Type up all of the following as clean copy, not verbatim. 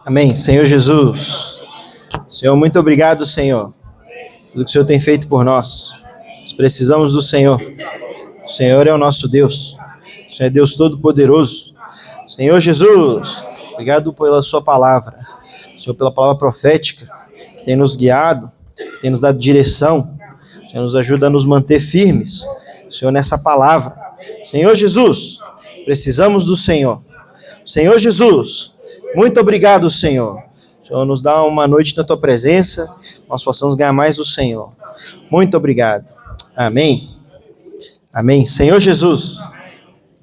Amém. Senhor Jesus, Senhor, muito obrigado, Senhor, tudo que o Senhor tem feito por nós. Nós precisamos do Senhor. O Senhor é o nosso Deus. O Senhor é Deus Todo-Poderoso. Senhor Jesus, obrigado pela sua palavra. Senhor, pela palavra profética, que tem nos guiado, tem nos dado direção. Senhor, nos ajuda a nos manter firmes, Senhor, nessa palavra. Senhor Jesus, precisamos do Senhor. Senhor Jesus, muito obrigado, Senhor. O Senhor nos dá uma noite na tua presença, nós possamos ganhar mais do Senhor. Muito obrigado. Amém. Amém. Senhor Jesus,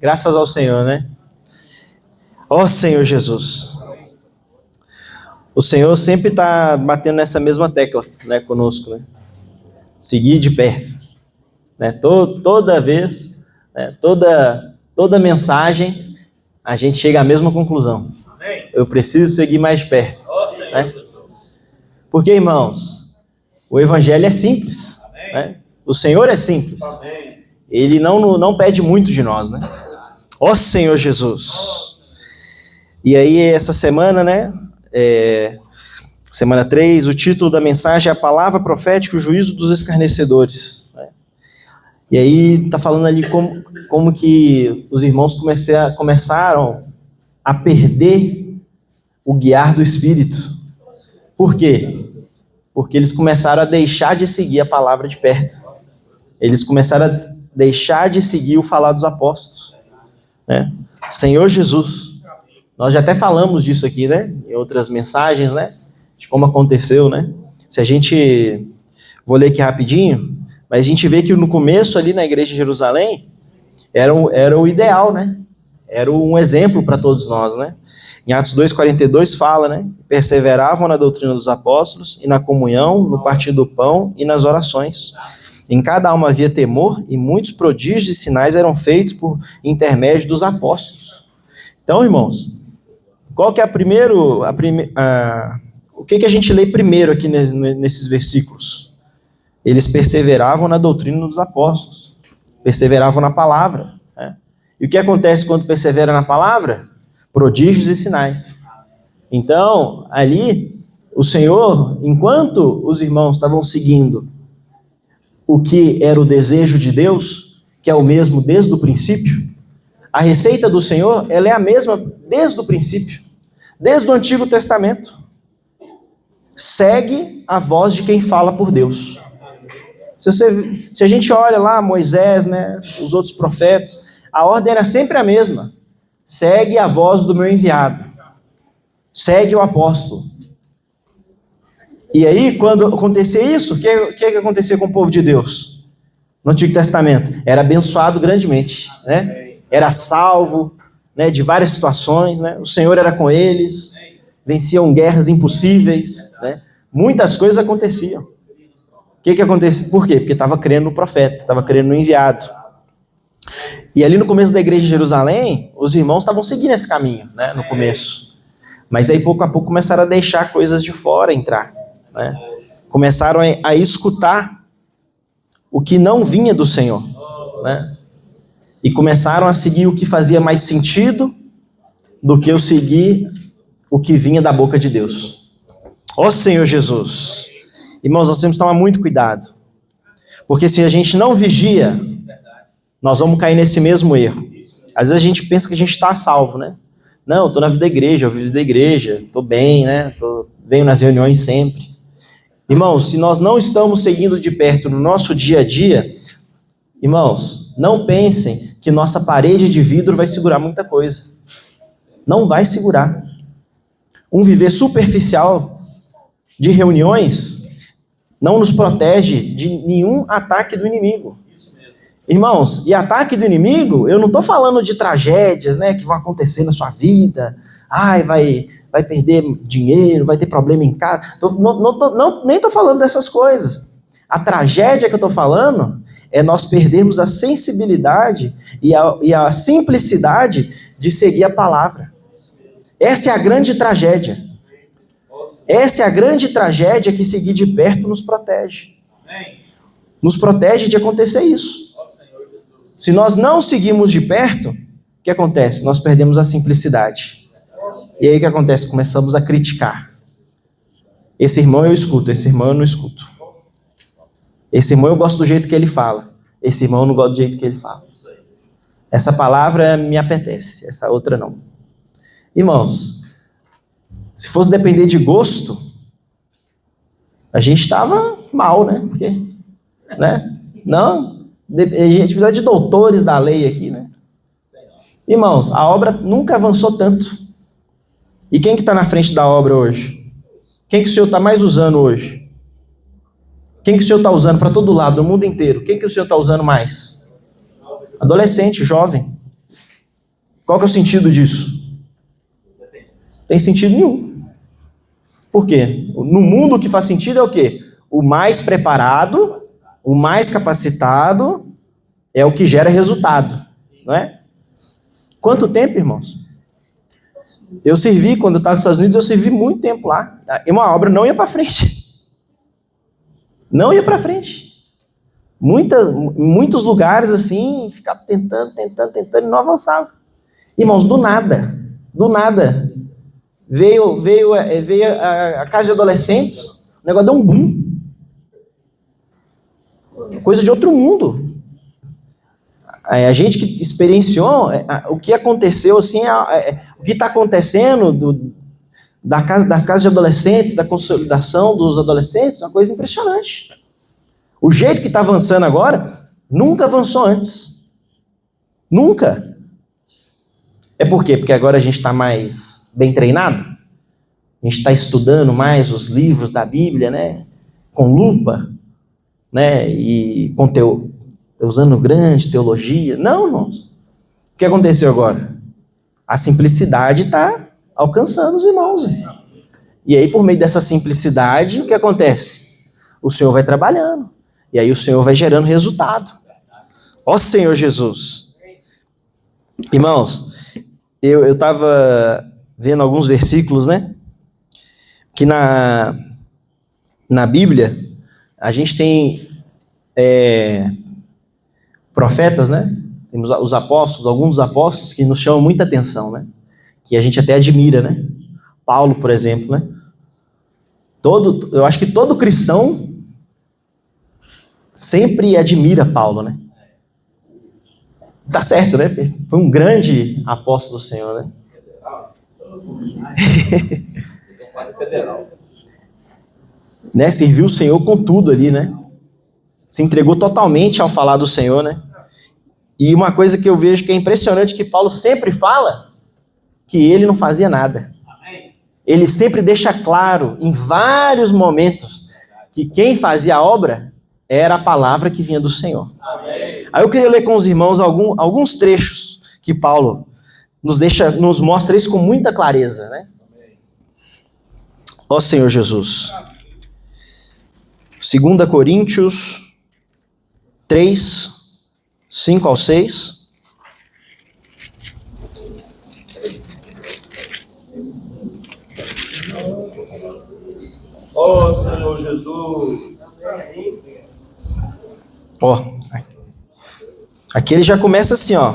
graças ao Senhor, né? Ó Senhor Jesus, o Senhor sempre está batendo nessa mesma tecla, né, conosco, né? Seguir de perto, né? Toda vez, né, toda mensagem, a gente chega à mesma conclusão. Eu preciso seguir mais de perto, né? Porque, irmãos, o evangelho é simples, né? O Senhor é simples. Ele não pede muito de nós, né? Ó Senhor Jesus. E aí, essa semana, né? Semana 3, o título da mensagem é a palavra profética, o juízo dos escarnecedores. Né? E aí, tá falando ali como que os irmãos começaram a perder o guiar do Espírito. Por quê? Porque eles começaram a deixar de seguir a palavra de perto. Eles começaram a deixar de seguir o falar dos apóstolos. Né? Senhor Jesus. Nós já até falamos disso aqui, né? Em outras mensagens, né? De como aconteceu, né? Se a gente... Vou ler aqui rapidinho, mas a gente vê que no começo ali na igreja de Jerusalém era o ideal, né? Era um exemplo para todos nós, né? Em Atos 2,42 fala, né? Perseveravam na doutrina dos apóstolos e na comunhão, no partir do pão e nas orações. Em cada alma havia temor e muitos prodígios e sinais eram feitos por intermédio dos apóstolos. Então, irmãos, qual que é o que a gente lê primeiro aqui nesses versículos? Eles perseveravam na doutrina dos apóstolos, perseveravam na palavra. Né? E o que acontece quando persevera na palavra? Prodígios e sinais. Então, ali, o Senhor, enquanto os irmãos estavam seguindo o que era o desejo de Deus, que é o mesmo desde o princípio, a receita do Senhor, ela é a mesma desde o princípio, desde o Antigo Testamento. Segue a voz de quem fala por Deus. Se a gente olha lá, Moisés, né, os outros profetas, a ordem era sempre a mesma. Segue a voz do meu enviado. Segue o apóstolo. E aí, quando acontecia isso, o que acontecia com o povo de Deus? No Antigo Testamento, era abençoado grandemente, né? Era salvo, né, de várias situações, né? O Senhor era com eles, venciam guerras impossíveis, né? Muitas coisas aconteciam. O que acontecia? Por quê? Porque estava crendo no profeta, estava crendo no enviado. E ali no começo da igreja de Jerusalém, os irmãos estavam seguindo esse caminho, né, no começo. Mas aí pouco a pouco começaram a deixar coisas de fora entrar, né? Começaram a escutar o que não vinha do Senhor, né? E começaram a seguir o que fazia mais sentido do que eu seguir o que vinha da boca de Deus. Ó Senhor Jesus. Irmãos, nós temos que tomar muito cuidado. Porque se a gente não vigia, nós vamos cair nesse mesmo erro. Às vezes a gente pensa que a gente está salvo, né? Não, eu estou na vida da igreja, eu vivo da igreja, estou bem, né? Venho nas reuniões sempre. Irmãos, se nós não estamos seguindo de perto no nosso dia a dia, irmãos, não pensem que nossa parede de vidro vai segurar muita coisa. Não vai segurar. Um viver superficial de reuniões não nos protege de nenhum ataque do inimigo. Irmãos, e ataque do inimigo, eu não estou falando de tragédias, né, que vão acontecer na sua vida. Ai, vai perder dinheiro, vai ter problema em casa. Nem estou falando dessas coisas. A tragédia que eu estou falando é nós perdermos a sensibilidade e a simplicidade de seguir a palavra. Essa é a grande tragédia. Essa é a grande tragédia que seguir de perto nos protege. Nos protege de acontecer isso. Se nós não seguimos de perto, o que acontece? Nós perdemos a simplicidade. E aí o que acontece? Começamos a criticar. Esse irmão eu escuto, esse irmão eu não escuto. Esse irmão eu gosto do jeito que ele fala. Esse irmão eu não gosto do jeito que ele fala. Essa palavra me apetece, essa outra não. Irmãos, se fosse depender de gosto, a gente estava mal, né? Porque, né? Não, a gente precisa de doutores da lei aqui, né? Irmãos, a obra nunca avançou tanto. E quem que está na frente da obra hoje? Quem que o Senhor está mais usando hoje? Quem que o Senhor está usando para todo lado, no mundo inteiro? Quem que o Senhor está usando mais? Adolescente, jovem. Qual que é o sentido disso? Não tem sentido nenhum. Por quê? No mundo o que faz sentido é o quê? O mais preparado, o mais capacitado é o que gera resultado, não é? Quanto tempo, irmãos? Eu servi, quando eu estava nos Estados Unidos, eu servi muito tempo lá. E uma obra não ia para frente. Não ia para frente. Muitos lugares, assim, ficava tentando, e não avançava. Irmãos, do nada, veio a casa de adolescentes, o negócio deu um boom. Coisa de outro mundo. A gente que experienciou o que aconteceu, assim, o que está acontecendo das casas de adolescentes, da consolidação dos adolescentes, é uma coisa impressionante. O jeito que está avançando agora, nunca avançou antes. Nunca. É por quê? Porque agora a gente está mais bem treinado? A gente está estudando mais os livros da Bíblia, né? Com lupa, né? E usando grande teologia. Não, irmãos. O que aconteceu agora? A simplicidade está alcançando os irmãos. E aí, por meio dessa simplicidade, o que acontece? O Senhor vai trabalhando. E aí o Senhor vai gerando resultado. Ó Senhor Jesus. Irmãos, eu estava vendo alguns versículos, né? Que na Bíblia, a gente tem profetas, né? Temos os apóstolos, alguns apóstolos que nos chamam muita atenção, né? Que a gente até admira, né? Paulo, por exemplo, né? Eu acho que todo cristão sempre admira Paulo, né? Tá certo, né? Foi um grande apóstolo do Senhor, né? Né? Serviu o Senhor com tudo ali, né? Se entregou totalmente ao falar do Senhor, né? E uma coisa que eu vejo que é impressionante, que Paulo sempre fala, que ele não fazia nada. Ele sempre deixa claro, em vários momentos, que quem fazia a obra era a palavra que vinha do Senhor. Aí eu queria ler com os irmãos alguns trechos que Paulo nos mostra isso com muita clareza, né? Ó Senhor Jesus. 2 Coríntios 3, 5 ao 6. Ó Senhor Jesus. Ó, aqui ele já começa assim, ó.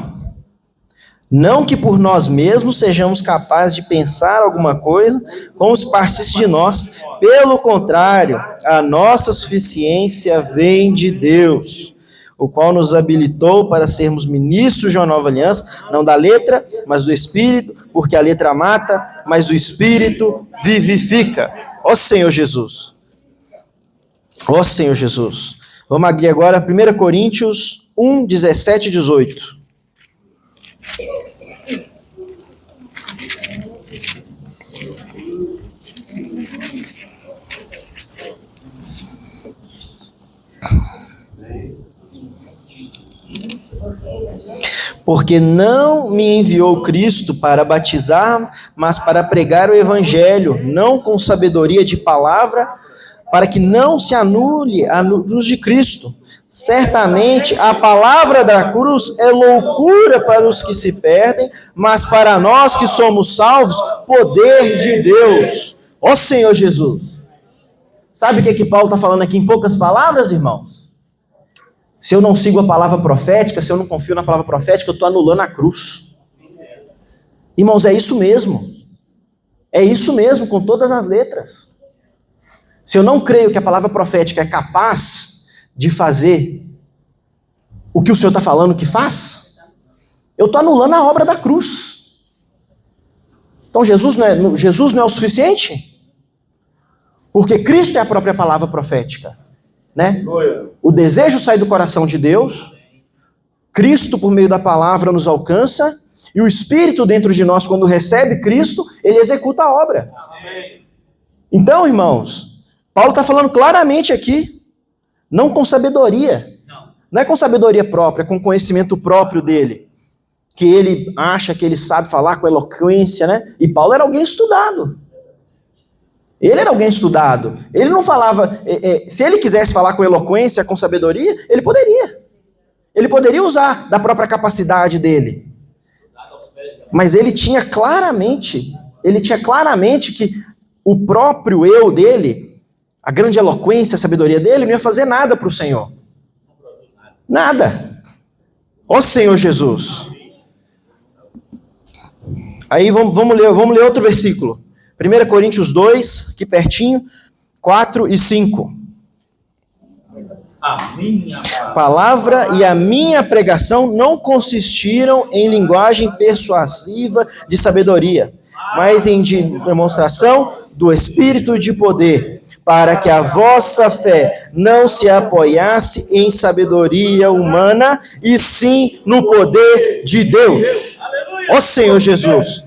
Não que por nós mesmos sejamos capazes de pensar alguma coisa como se partisse de nós. Pelo contrário, a nossa suficiência vem de Deus, o qual nos habilitou para sermos ministros de uma nova aliança, não da letra, mas do Espírito, porque a letra mata, mas o Espírito vivifica. Ó Senhor Jesus. Ó Senhor Jesus. Vamos abrir agora 1 Coríntios 1, 17 e 18. Porque não me enviou Cristo para batizar, mas para pregar o evangelho, não com sabedoria de palavra, para que não se anule a cruz de Cristo. Certamente a palavra da cruz é loucura para os que se perdem, mas para nós que somos salvos, poder de Deus. Ó Senhor Jesus. Sabe o que Paulo está falando aqui em poucas palavras, irmãos? Se eu não sigo a palavra profética, se eu não confio na palavra profética, eu estou anulando a cruz. Irmãos, é isso mesmo. É isso mesmo, com todas as letras. Se eu não creio que a palavra profética é capaz de fazer o que o Senhor está falando que faz, eu estou anulando a obra da cruz. Então Jesus não é o suficiente? Porque Cristo é a própria palavra profética, né? O desejo sai do coração de Deus, Cristo por meio da palavra nos alcança, e o Espírito dentro de nós, quando recebe Cristo, ele executa a obra. Então, irmãos, Paulo está falando claramente aqui, não com sabedoria, não é com sabedoria própria, com conhecimento próprio dele, que ele acha que ele sabe falar com eloquência, né? E Paulo era alguém estudado. Ele era alguém estudado. Ele não falava... se ele quisesse falar com eloquência, com sabedoria, ele poderia. Ele poderia usar da própria capacidade dele. Mas ele tinha claramente que o próprio eu dele, a grande eloquência, a sabedoria dele, não ia fazer nada para o Senhor. Nada. Ó Senhor Jesus. Aí vamos ler outro versículo. 1 Coríntios 2, aqui pertinho, 4 e 5. A minha Palavra e a minha pregação não consistiram em linguagem persuasiva de sabedoria, mas em demonstração do Espírito de poder, para que a vossa fé não se apoiasse em sabedoria humana, e sim no poder de Deus. Ó Senhor Jesus.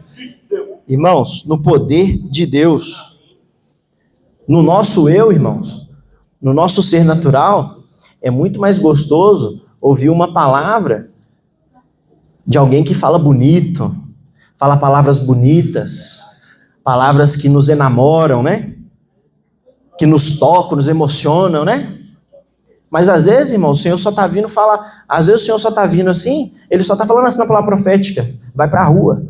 Irmãos, no poder de Deus. No nosso eu, irmãos, no nosso ser natural, é muito mais gostoso ouvir uma palavra de alguém que fala bonito, fala palavras bonitas, palavras que nos enamoram, né? Que nos tocam, nos emocionam, né? Mas às vezes, irmão, o Senhor só está vindo falar, às vezes o Senhor só está vindo assim, ele só está falando assim na palavra profética, vai para a rua.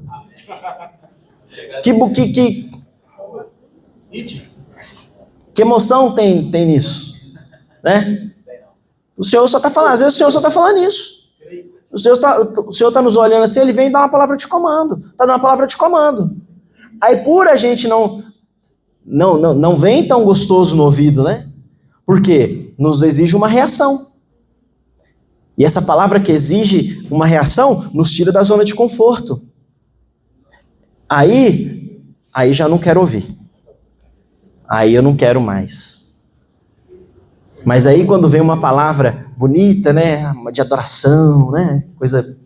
Que emoção tem nisso, né? O Senhor só está falando, às vezes o Senhor só está falando isso. O Senhor está nos olhando assim, ele vem dar uma palavra de comando, está dando uma palavra de comando. Aí por a gente não vem tão gostoso no ouvido, né? Porque nos exige uma reação. E essa palavra que exige uma reação nos tira da zona de conforto. Aí já não quero ouvir. Aí eu não quero mais. Mas aí quando vem uma palavra bonita, né, de adoração, né, coisa,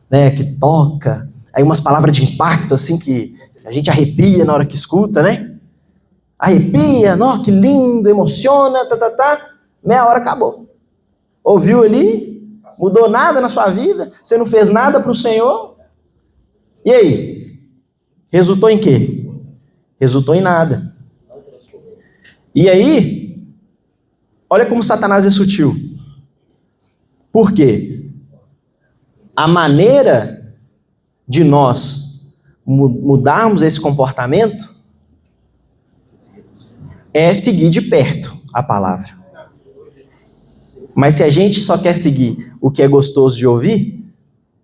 né, que toca, aí umas palavras de impacto assim que a gente arrepia na hora que escuta, né? Arrepia, ó, que lindo, emociona, meia hora acabou. Ouviu ali? Mudou nada na sua vida? Você não fez nada para o Senhor? E aí? Resultou em quê? Resultou em nada. E aí, olha como Satanás é sutil. Por quê? A maneira de nós mudarmos esse comportamento é seguir de perto a palavra. Mas se a gente só quer seguir o que é gostoso de ouvir,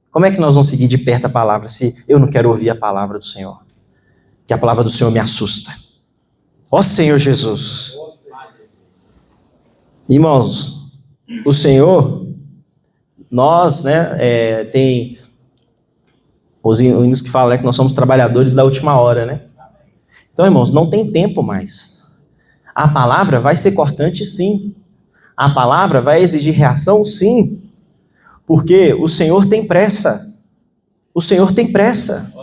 como é que nós vamos seguir de perto a palavra se eu não quero ouvir a palavra do Senhor? Que a palavra do Senhor me assusta. Ó Senhor Jesus. Irmãos, o Senhor, nós, né, tem os hinos que falam, né, que nós somos trabalhadores da última hora, né? Então, irmãos, não tem tempo mais. A palavra vai ser cortante, sim. A palavra vai exigir reação, sim. Porque o Senhor tem pressa. O Senhor tem pressa.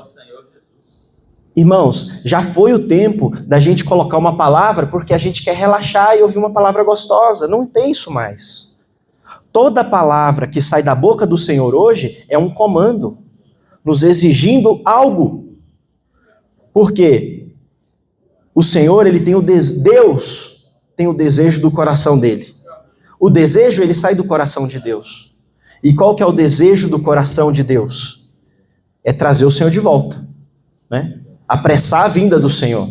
Irmãos, já foi o tempo da gente colocar uma palavra porque a gente quer relaxar e ouvir uma palavra gostosa. Não tem isso mais. Toda palavra que sai da boca do Senhor hoje é um comando, nos exigindo algo. Por quê? O Senhor, ele tem Deus tem o desejo do coração dele. O desejo, ele sai do coração de Deus. E qual que é o desejo do coração de Deus? É trazer o Senhor de volta, né? Apressar a vinda do Senhor.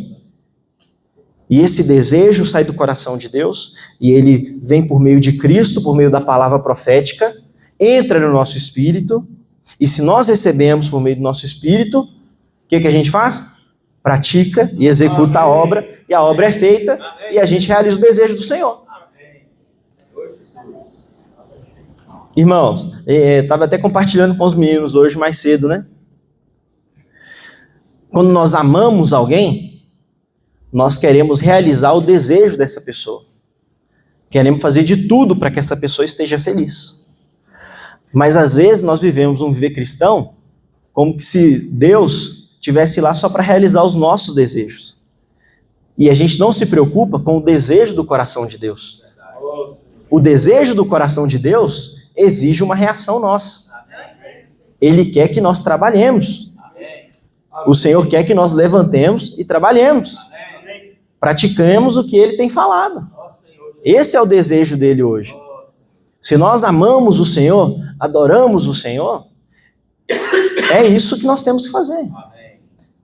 E esse desejo sai do coração de Deus, e ele vem por meio de Cristo, por meio da palavra profética, entra no nosso espírito, e se nós recebemos por meio do nosso espírito, O que a gente faz? Pratica e executa a obra, e a obra é feita, e a gente realiza o desejo do Senhor. Irmãos, estava até compartilhando com os meninos hoje mais cedo, né? Quando nós amamos alguém, nós queremos realizar o desejo dessa pessoa. Queremos fazer de tudo para que essa pessoa esteja feliz. Mas às vezes nós vivemos um viver cristão como que se Deus estivesse lá só para realizar os nossos desejos. E a gente não se preocupa com o desejo do coração de Deus. O desejo do coração de Deus exige uma reação nossa. Ele quer que nós trabalhemos. O Senhor quer que nós levantemos e trabalhemos. Praticamos o que Ele tem falado. Esse é o desejo dele hoje. Se nós amamos o Senhor, adoramos o Senhor, é isso que nós temos que fazer.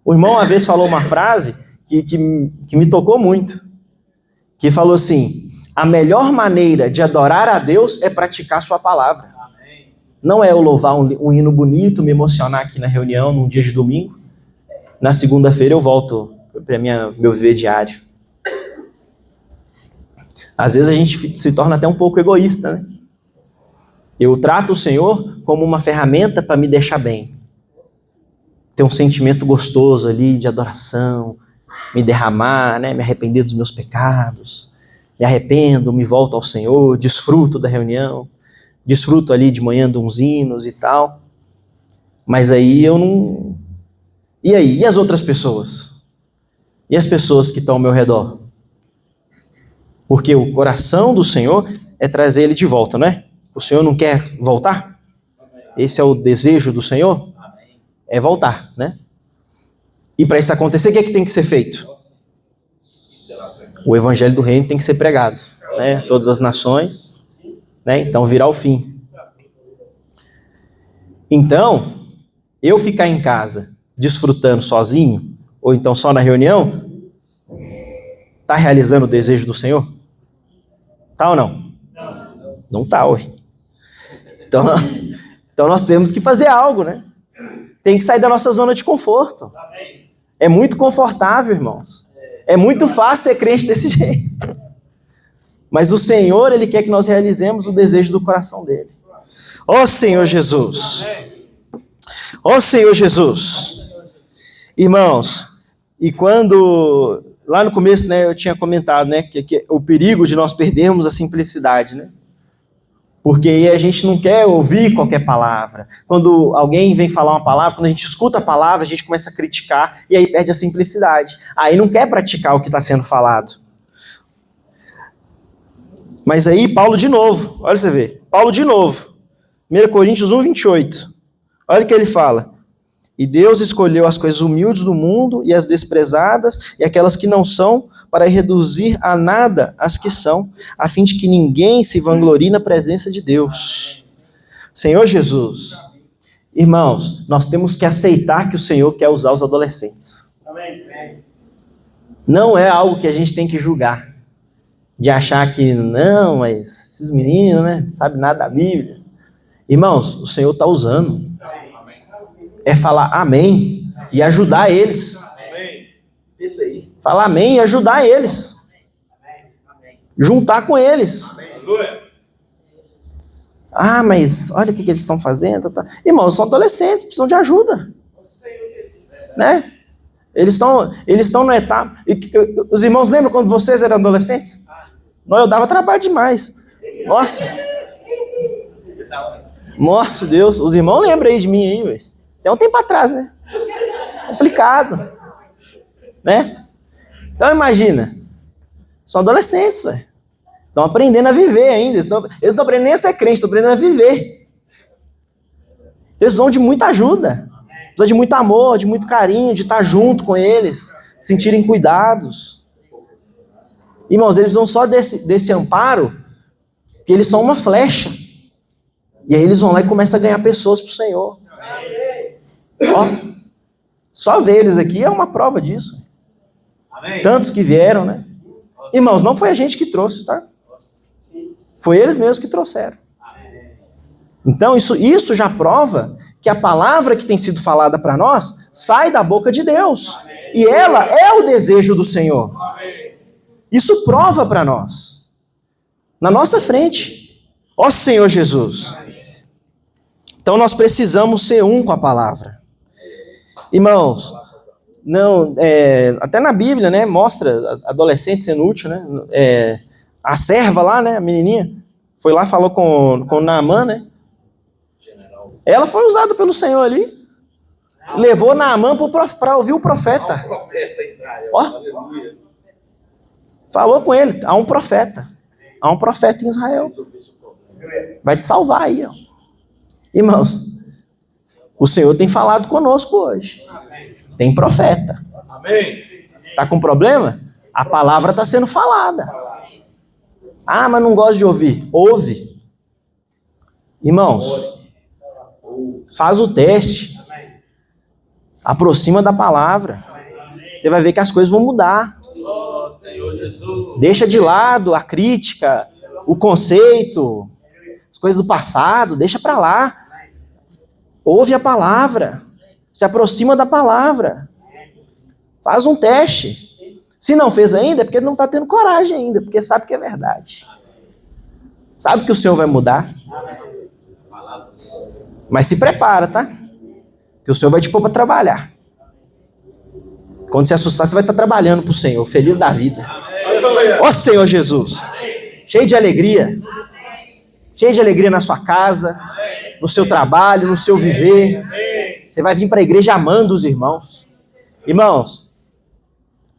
O irmão uma vez falou uma frase que me tocou muito. Que falou assim: a melhor maneira de adorar a Deus é praticar sua palavra. Não é eu louvar um hino bonito, me emocionar aqui na reunião, num dia de domingo. Na segunda-feira eu volto para meu viver diário. Às vezes a gente se torna até um pouco egoísta, né? Eu trato o Senhor como uma ferramenta para me deixar bem. Ter um sentimento gostoso ali de adoração, me derramar, né? Me arrepender dos meus pecados. Me arrependo, me volto ao Senhor, desfruto da reunião, desfruto ali de manhã de uns hinos e tal. Mas aí eu não... E aí? E as outras pessoas? E as pessoas que estão ao meu redor? Porque o coração do Senhor é trazer ele de volta, não é? O Senhor não quer voltar? Esse é o desejo do Senhor? É voltar, né? E para isso acontecer, o que é que tem que ser feito? O evangelho do reino tem que ser pregado, né? Todas as nações, né? Então virá o fim. Então, eu ficar em casa desfrutando sozinho, ou então só na reunião, está realizando o desejo do Senhor? Tá ou não? Não tá, ué. Então nós temos que fazer algo, né? Tem que sair da nossa zona de conforto. É muito confortável, irmãos. É muito fácil ser crente desse jeito. Mas o Senhor, Ele quer que nós realizemos o desejo do coração dEle. Ó Senhor Jesus. Ó Senhor Jesus. Irmãos, e quando... Lá no começo, né, eu tinha comentado, né, que o perigo de nós perdermos a simplicidade, né? Porque aí a gente não quer ouvir qualquer palavra. Quando alguém vem falar uma palavra, quando a gente escuta a palavra, a gente começa a criticar e aí perde a simplicidade. Aí não quer praticar o que está sendo falado. Mas aí Paulo de novo, olha você ver, Paulo de novo, 1 Coríntios 1:28. Olha o que ele fala. E Deus escolheu as coisas humildes do mundo e as desprezadas e aquelas que não são, para reduzir a nada as que são, a fim de que ninguém se vanglorie na presença de Deus. Senhor Jesus, irmãos, nós temos que aceitar que o Senhor quer usar os adolescentes. Não é algo que a gente tem que julgar, de achar que, não, mas esses meninos, né, não sabem nada da Bíblia. Irmãos, o Senhor está usando. É falar amém e ajudar eles. Isso aí. Falar amém e ajudar eles. Juntar com eles. Ah, mas olha o que eles estão fazendo. Tá. Irmãos, são adolescentes, precisam de ajuda. Né? Eles estão na etapa... Os irmãos lembram quando vocês eram adolescentes? Não, eu dava trabalho demais. Nossa. Nossa, Deus. Os irmãos lembram aí de mim aí, velho. Até um tempo atrás, né? Complicado. Né? Então imagina. São adolescentes, velho. Estão aprendendo a viver ainda. Eles não estão aprendendo nem a ser crente, estão aprendendo a viver. Eles precisam de muita ajuda. Precisam de muito amor, de muito carinho, de estar junto com eles, sentirem cuidados. Irmãos, eles não só desse amparo, que eles são uma flecha. E aí eles vão lá e começam a ganhar pessoas para o Senhor. Ó, só ver eles aqui é uma prova disso. Amém. Tantos que vieram, né? Irmãos, não foi a gente que trouxe, tá? Foi eles mesmos que trouxeram. Então isso já prova que a palavra que tem sido falada para nós sai da boca de Deus. E ela é o desejo do Senhor. Isso prova para nós. Na nossa frente. Ó Senhor Jesus. Então nós precisamos ser um com a palavra. Irmãos, não, até na Bíblia, né, mostra adolescente sendo útil, né? A serva lá, né, a menininha, foi lá, falou com Naamã, né? Ela foi usada pelo Senhor ali. Levou Naamã para ouvir o profeta. Ó, falou com ele, há um profeta. Há um profeta em Israel. Vai te salvar aí, ó. Irmãos, o Senhor tem falado conosco hoje. Tem profeta. Tá com problema? A palavra está sendo falada. Ah, mas não gosto de ouvir. Ouve. Irmãos, faz o teste. Aproxima da palavra. Você vai ver que as coisas vão mudar. Deixa de lado a crítica, o conceito, as coisas do passado, deixa para lá. Ouve a palavra. Se aproxima da palavra. Faz um teste. Se não fez ainda, é porque não está tendo coragem ainda, porque sabe que é verdade. Sabe que o Senhor vai mudar. Mas se prepara, tá? Que o Senhor vai te pôr para trabalhar. Quando se assustar, você vai estar trabalhando para o Senhor, feliz da vida. Ó Senhor Jesus, cheio de alegria. Cheio de alegria na sua casa, no seu trabalho, no seu viver. Você vai vir para a igreja amando os irmãos. Irmãos,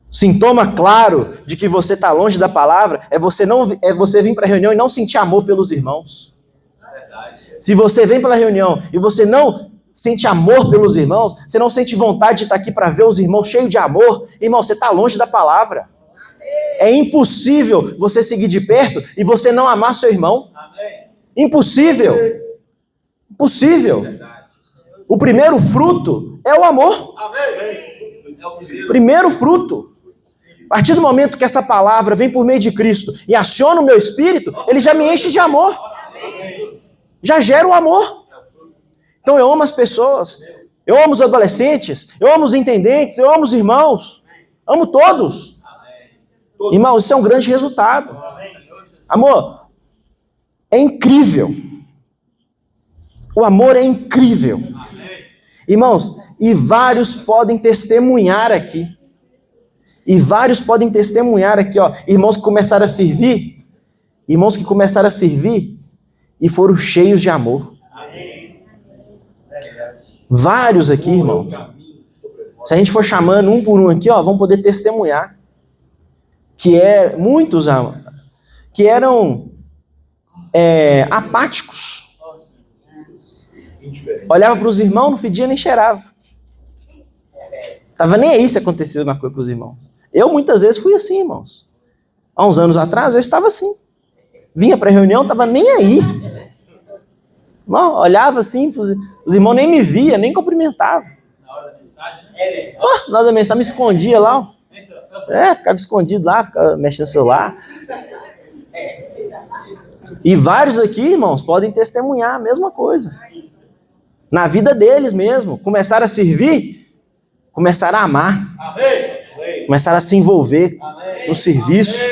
sintoma claro de que você está longe da palavra é você vir para a reunião e não sentir amor pelos irmãos. Se você vem para a reunião e você não sente amor pelos irmãos, você não sente vontade de estar aqui para ver os irmãos cheios de amor, irmão, você está longe da palavra. É impossível você seguir de perto e você não amar seu irmão. Impossível. Impossível. O primeiro fruto é o amor. Primeiro fruto. A partir do momento que essa palavra vem por meio de Cristo e aciona o meu espírito, ele já me enche de amor. Já gera o amor. Então eu amo as pessoas, eu amo os adolescentes, eu amo os intendentes, eu amo os irmãos, amo todos. Irmãos, isso é um grande resultado. Amor, é incrível. O amor é incrível. Irmãos, e vários podem testemunhar aqui. E vários podem testemunhar aqui, ó. Irmãos que começaram a servir. Irmãos que começaram a servir e foram cheios de amor. Vários aqui, irmão. Se a gente for chamando um por um aqui, ó, vão poder testemunhar. Muitos que eram apáticos. Olhava para os irmãos, não fedia nem cheirava. Tava nem aí se acontecia uma coisa com os irmãos. Eu muitas vezes fui assim, irmãos. Há uns anos atrás eu estava assim. Vinha para a reunião, tava nem aí. Não, olhava assim, os irmãos nem me via, nem cumprimentavam. Na hora da mensagem? Na hora da mensagem me escondia lá. Ó. Ficava escondido lá, ficava mexendo no celular. E vários aqui, irmãos, podem testemunhar a mesma coisa. Na vida deles mesmo. Começaram a servir, começaram a amar. Começaram a se envolver no serviço.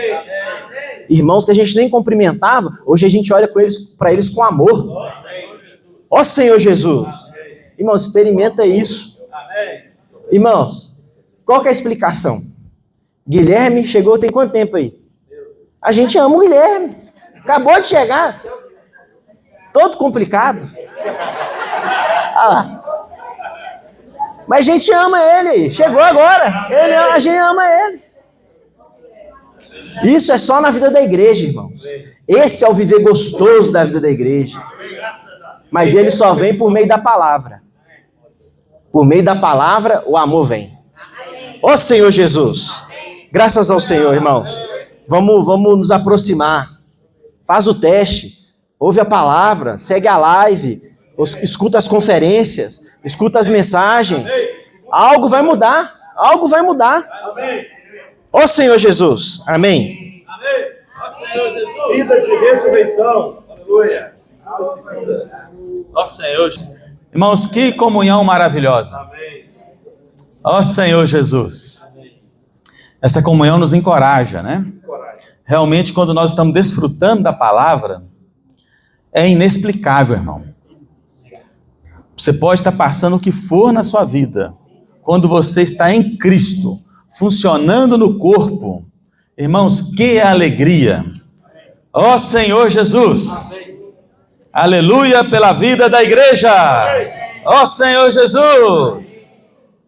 Irmãos que a gente nem cumprimentava, hoje a gente olha para eles com amor. Ó Senhor Jesus. Irmãos, experimenta isso. Irmãos, qual que é a explicação? Guilherme chegou tem quanto tempo aí? A gente ama o Guilherme. Acabou de chegar. Todo complicado. Ah lá. Mas a gente ama ele aí. Chegou agora. A gente ama ele. Isso é só na vida da igreja, irmãos. Esse é o viver gostoso da vida da igreja. Mas ele só vem por meio da palavra. Por meio da palavra, o amor vem. Ó Senhor Jesus. Graças ao Senhor, irmãos. Vamos nos aproximar. Faz o teste. Ouve a palavra. Segue a live. Escuta as conferências. Escuta as mensagens. Algo vai mudar. Algo vai mudar. Ó Senhor Jesus. Amém. Amém. Ó Senhor Jesus. Vida de ressurreição. Aleluia. Ó Senhor. Irmãos, que comunhão maravilhosa. Amém. Ó Senhor Jesus. Essa comunhão nos encoraja, né? Realmente, quando nós estamos desfrutando da palavra, é inexplicável, irmão. Você pode estar passando o que for na sua vida. Quando você está em Cristo, funcionando no corpo, irmãos, que alegria! Ó Senhor Jesus! Aleluia pela vida da igreja! Ó Senhor Jesus!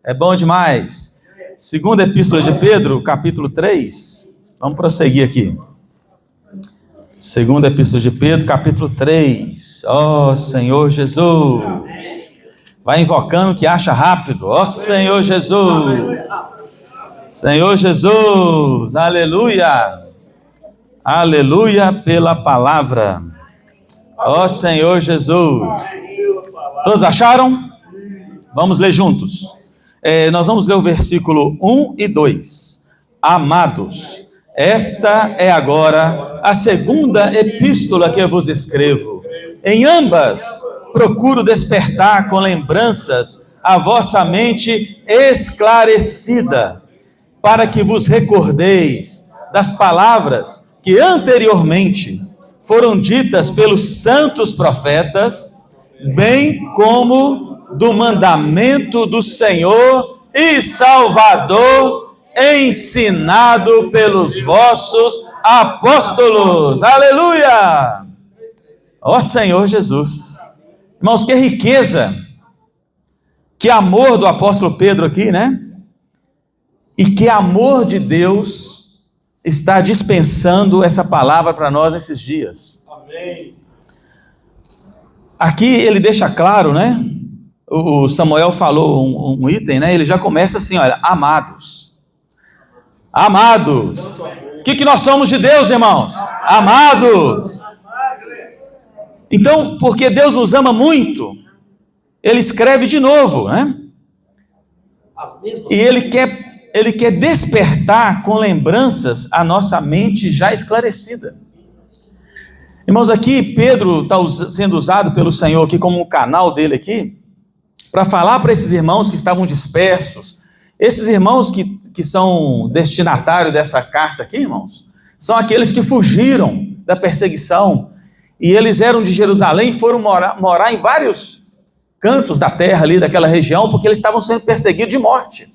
É bom demais. Segunda Epístola de Pedro, capítulo 3. Vamos prosseguir aqui. Segunda Epístola de Pedro, capítulo 3. Ó Senhor Jesus! Vai invocando que acha rápido. Ó Senhor Jesus! Senhor Jesus! Aleluia! Aleluia pela palavra. Ó Senhor Jesus! Todos acharam? Vamos ler juntos. Nós vamos ler o versículo 1 e 2. Amados, esta é agora a segunda epístola que eu vos escrevo. Em ambas, procuro despertar com lembranças a vossa mente esclarecida, para que vos recordeis das palavras que anteriormente foram ditas pelos santos profetas, bem como do mandamento do Senhor e Salvador, ensinado pelos vossos apóstolos. Aleluia! Ó Senhor Jesus! Irmãos, que riqueza, que amor do apóstolo Pedro aqui, né? E que amor de Deus está dispensando essa palavra para nós nesses dias. Amém. Aqui ele deixa claro, né? O Samuel falou um item, né? Ele já começa assim, olha, amados. Amados. O que nós somos de Deus, irmãos? Amados. Então, porque Deus nos ama muito, ele escreve de novo, né? E ele quer despertar com lembranças a nossa mente já esclarecida. Irmãos, aqui Pedro está sendo usado pelo Senhor aqui como um canal dele aqui, para falar para esses irmãos que estavam dispersos. Esses irmãos que são destinatários dessa carta aqui, irmãos, são aqueles que fugiram da perseguição, e eles eram de Jerusalém e foram morar em vários cantos da terra ali, daquela região, porque eles estavam sendo perseguidos de morte,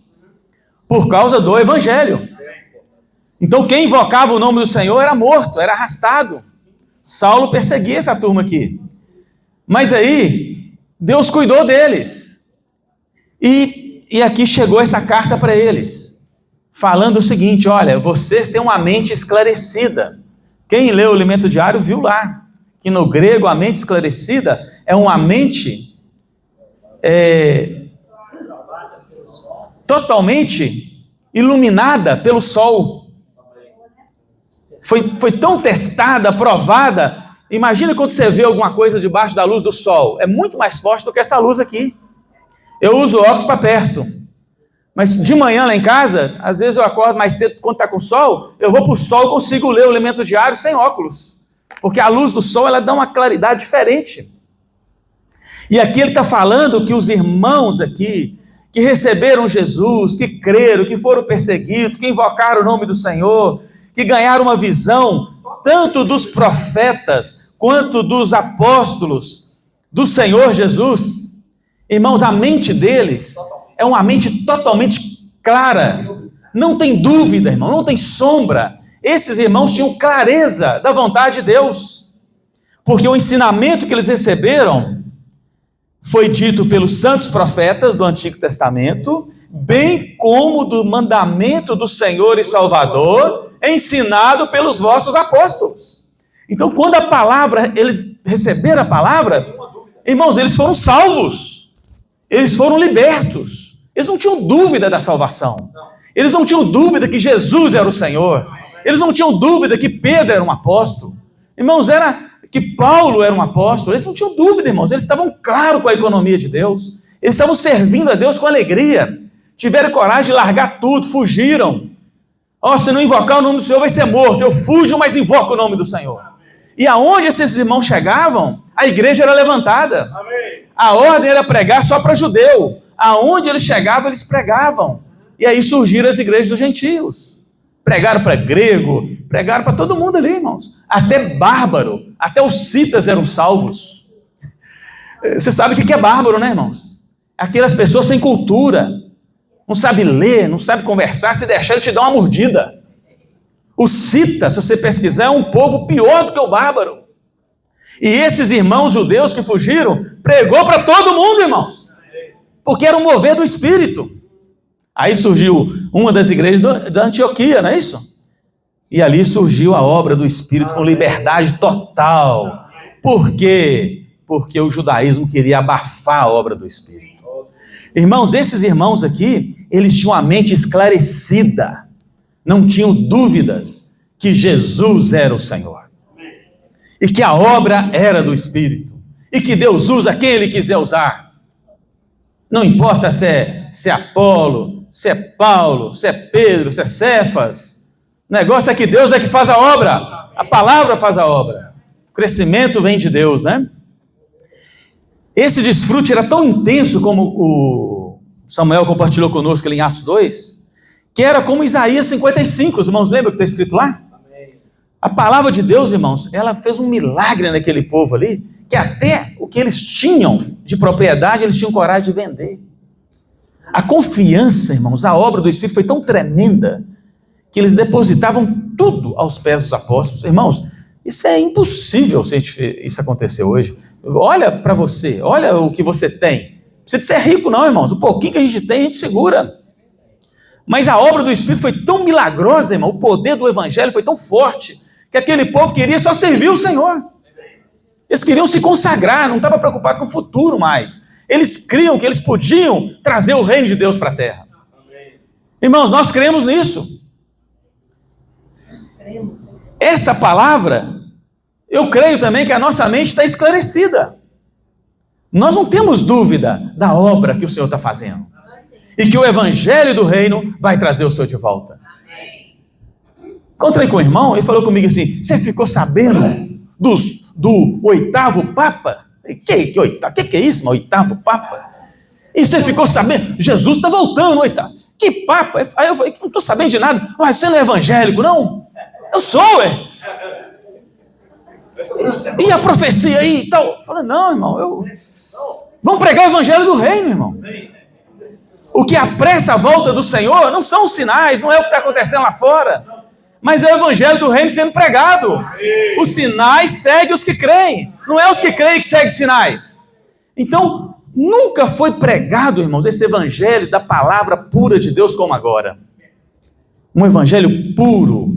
por causa do evangelho. Então quem invocava o nome do Senhor era morto, era arrastado. Saulo perseguia essa turma aqui. Mas aí, Deus cuidou deles. E aqui chegou essa carta para eles, falando o seguinte, olha, vocês têm uma mente esclarecida. Quem leu o Alimento Diário viu lá, que no grego a mente esclarecida é uma mente totalmente iluminada pelo sol. Foi tão testada, provada. Imagina quando você vê alguma coisa debaixo da luz do sol. É muito mais forte do que essa luz aqui. Eu uso óculos para perto. Mas de manhã lá em casa, às vezes eu acordo mais cedo quando está com sol, eu vou para o sol e consigo ler o Alimento Diário sem óculos. Porque a luz do sol, ela dá uma claridade diferente. E aqui ele está falando que os irmãos aqui, que receberam Jesus, que creram, que foram perseguidos, que invocaram o nome do Senhor, que ganharam uma visão, tanto dos profetas, quanto dos apóstolos, do Senhor Jesus. Irmãos, a mente deles é uma mente totalmente clara, não tem dúvida, irmão, não tem sombra. Esses irmãos tinham clareza da vontade de Deus, porque o ensinamento que eles receberam foi dito pelos santos profetas do Antigo Testamento, bem como do mandamento do Senhor e Salvador, ensinado pelos vossos apóstolos. Então, quando a palavra, eles receberam a palavra, irmãos, eles foram salvos. Eles foram libertos. Eles não tinham dúvida da salvação. Eles não tinham dúvida que Jesus era o Senhor. Eles não tinham dúvida que Pedro era um apóstolo. Irmãos, que Paulo era um apóstolo. Eles não tinham dúvida, irmãos. Eles estavam claros com a economia de Deus. Eles estavam servindo a Deus com alegria. Tiveram coragem de largar tudo, fugiram. Se não invocar o nome do Senhor vai ser morto. Eu fujo, mas invoco o nome do Senhor. E aonde esses irmãos chegavam, a igreja era levantada. Amém. A ordem era pregar só para judeu. aonde eles chegavam, eles pregavam. E aí surgiram as igrejas dos gentios. Pregaram para grego, pregaram para todo mundo ali, irmãos. Até bárbaro, até os citas eram salvos. Você sabe o que é bárbaro, né, irmãos? Aquelas pessoas sem cultura, não sabe ler, não sabe conversar, se deixar ele te dá uma mordida. O cita, se você pesquisar, é um povo pior do que o bárbaro. E esses irmãos judeus que fugiram, pregou para todo mundo, irmãos. Porque era um mover do Espírito. Aí surgiu uma das igrejas da Antioquia, não é isso? E ali surgiu a obra do Espírito com liberdade total. Por quê? Porque o judaísmo queria abafar a obra do Espírito. Irmãos, esses irmãos aqui, eles tinham a mente esclarecida. Não tinham dúvidas que Jesus era o Senhor. E que a obra era do Espírito. E que Deus usa quem Ele quiser usar. Não importa se é Apolo, se é Paulo, se é Pedro, se é Cefas. O negócio é que Deus é que faz a obra. A palavra faz a obra. O crescimento vem de Deus, né? Esse desfrute era tão intenso como o Samuel compartilhou conosco ali em Atos 2, que era como Isaías 55, os irmãos lembram o que está escrito lá? A palavra de Deus, irmãos, ela fez um milagre naquele povo ali, que até o que eles tinham de propriedade, eles tinham coragem de vender. A confiança, irmãos, a obra do Espírito foi tão tremenda, que eles depositavam tudo aos pés dos apóstolos. Irmãos, isso é impossível se isso acontecer hoje. Olha para você, olha o que você tem. Não precisa de ser rico não, irmãos, o pouquinho que a gente tem, a gente segura. Mas a obra do Espírito foi tão milagrosa, irmão, o poder do Evangelho foi tão forte, que aquele povo queria só servir o Senhor. Eles queriam se consagrar, não estavam preocupados com o futuro mais. Eles criam que eles podiam trazer o reino de Deus para a terra. Irmãos, nós cremos nisso. Essa palavra, eu creio também que a nossa mente está esclarecida. Nós não temos dúvida da obra que o Senhor está fazendo. E que o evangelho do reino vai trazer o Senhor de volta. Encontrei com o irmão, ele falou comigo assim, você ficou sabendo do 8º Papa? Que é isso, 8º Papa? E você ficou sabendo? Jesus está voltando, 8º. Que Papa? Aí eu falei, não estou sabendo de nada. Mas você não é evangélico, não? Eu sou, E a profecia aí e tal? Eu falei, não, irmão, vamos pregar o evangelho do reino, irmão. O que apressa a volta do Senhor não são os sinais, não é o que está acontecendo lá fora, mas é o evangelho do reino sendo pregado. Os sinais seguem os que creem, não é os que creem que seguem sinais. Então, nunca foi pregado, irmãos, esse evangelho da palavra pura de Deus como agora. Um evangelho puro,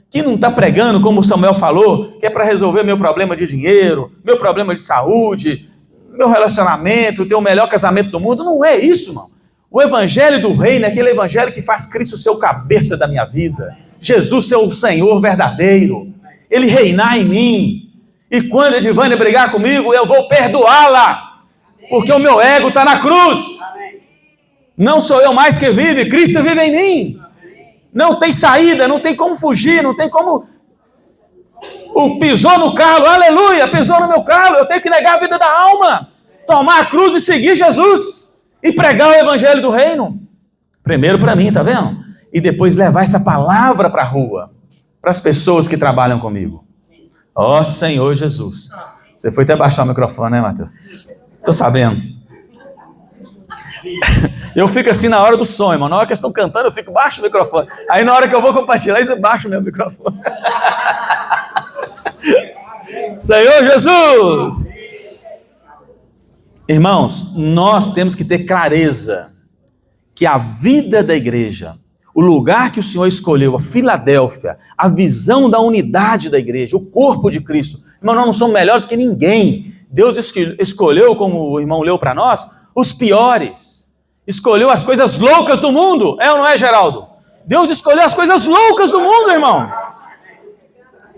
que não está pregando, como o Samuel falou, que é para resolver meu problema de dinheiro, meu problema de saúde, meu relacionamento, ter o melhor casamento do mundo. Não é isso, irmão. O evangelho do reino é aquele evangelho que faz Cristo ser o cabeça da minha vida. Jesus ser o Senhor verdadeiro. Ele reinar em mim. E quando a Edivânia brigar comigo, eu vou perdoá-la. Porque o meu ego está na cruz. Não sou eu mais que vive, Cristo vive em mim. Não tem saída, não tem como fugir, não tem como... Pisou no calo, aleluia, pisou no meu calo, eu tenho que negar a vida da alma. Tomar a cruz e seguir Jesus. E pregar o evangelho do reino. Primeiro para mim, tá vendo? E depois levar essa palavra para a rua. Para as pessoas que trabalham comigo. Ó Senhor Jesus. Você foi até baixar o microfone, né, Matheus? Estou sabendo. Eu fico assim na hora do som, irmão. Na hora que eles estão cantando, eu fico baixo o microfone. Aí na hora que eu vou compartilhar, eu baixo o meu microfone. Senhor Jesus! Irmãos, nós temos que ter clareza que a vida da igreja, o lugar que o Senhor escolheu, a Filadélfia, a visão da unidade da igreja, o corpo de Cristo. Irmão, nós não somos melhores do que ninguém. Deus escolheu, como o irmão leu para nós, os piores. Escolheu as coisas loucas do mundo. É ou não é, Geraldo? Deus escolheu as coisas loucas do mundo, irmão.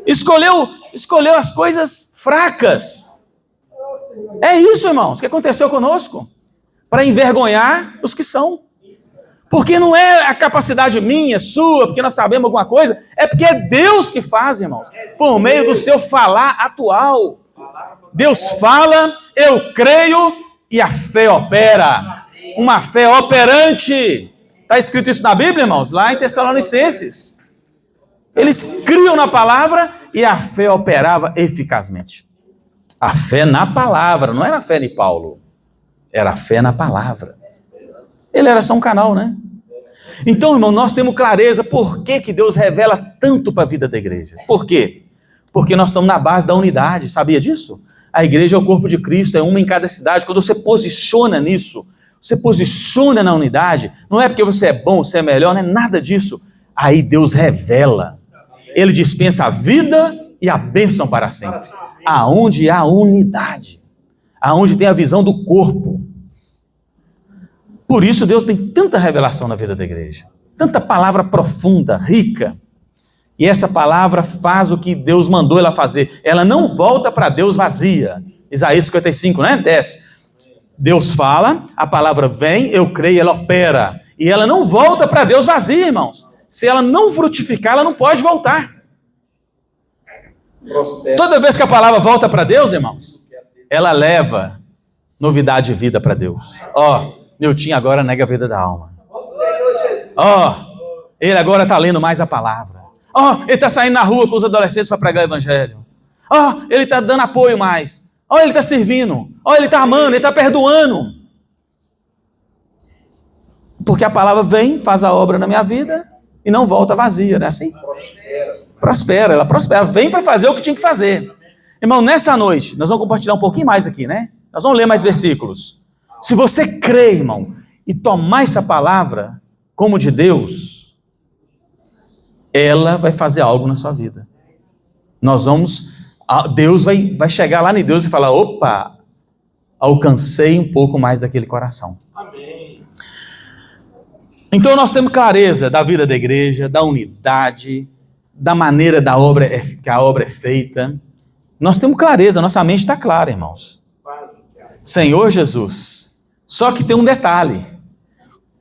Escolheu as coisas fracas. É isso, irmãos, que aconteceu conosco. Para envergonhar os que são. Porque não é a capacidade minha, sua, porque nós sabemos alguma coisa. É porque é Deus que faz, irmãos. Por meio do seu falar atual. Deus fala, eu creio e a fé opera. uma fé operante. Está escrito isso na Bíblia, irmãos? Lá em Tessalonicenses. Eles criam na palavra e a fé operava eficazmente. A fé na palavra, não era a fé de Paulo. Era a fé na palavra. Ele era só um canal, né? Então, irmão, nós temos clareza por que Deus revela tanto para a vida da igreja. Por quê? Porque nós estamos na base da unidade, sabia disso? A igreja é o corpo de Cristo, é uma em cada cidade. Quando você posiciona nisso, você posiciona na unidade, não é porque você é bom, você é melhor, não é nada disso. Aí Deus revela. Ele dispensa a vida e a bênção para sempre. Aonde há unidade, aonde tem a visão do corpo. Por isso Deus tem tanta revelação na vida da igreja, tanta palavra profunda, rica. E essa palavra faz o que Deus mandou ela fazer. Ela não volta para Deus vazia. Isaías 55, né? 10. Deus fala, a palavra vem, eu creio, ela opera. E ela não volta para Deus vazia, irmãos. Se ela não frutificar, ela não pode voltar. Toda vez que a palavra volta para Deus, irmãos, ela leva novidade de vida para Deus. Niltinho agora nega a vida da alma. Ele agora está lendo mais a palavra. Ele está saindo na rua com os adolescentes para pregar o evangelho. Ele está dando apoio mais. Ele está servindo. Ele está amando, ele está perdoando. Porque a palavra vem, faz a obra na minha vida e não volta vazia, não é assim? Prospera, ela prospera. Vem para fazer o que tinha que fazer. Irmão, nessa noite, nós vamos compartilhar um pouquinho mais aqui, né? Nós vamos ler mais versículos. Se você crê, irmão, e tomar essa palavra como de Deus, ela vai fazer algo na sua vida. Deus vai chegar lá em Deus e falar, opa, alcancei um pouco mais daquele coração. Amém. Então nós temos clareza da vida da igreja, da unidade, da maneira que a obra é feita. Nós temos clareza, nossa mente está clara, irmãos. Senhor Jesus. Só que tem um detalhe.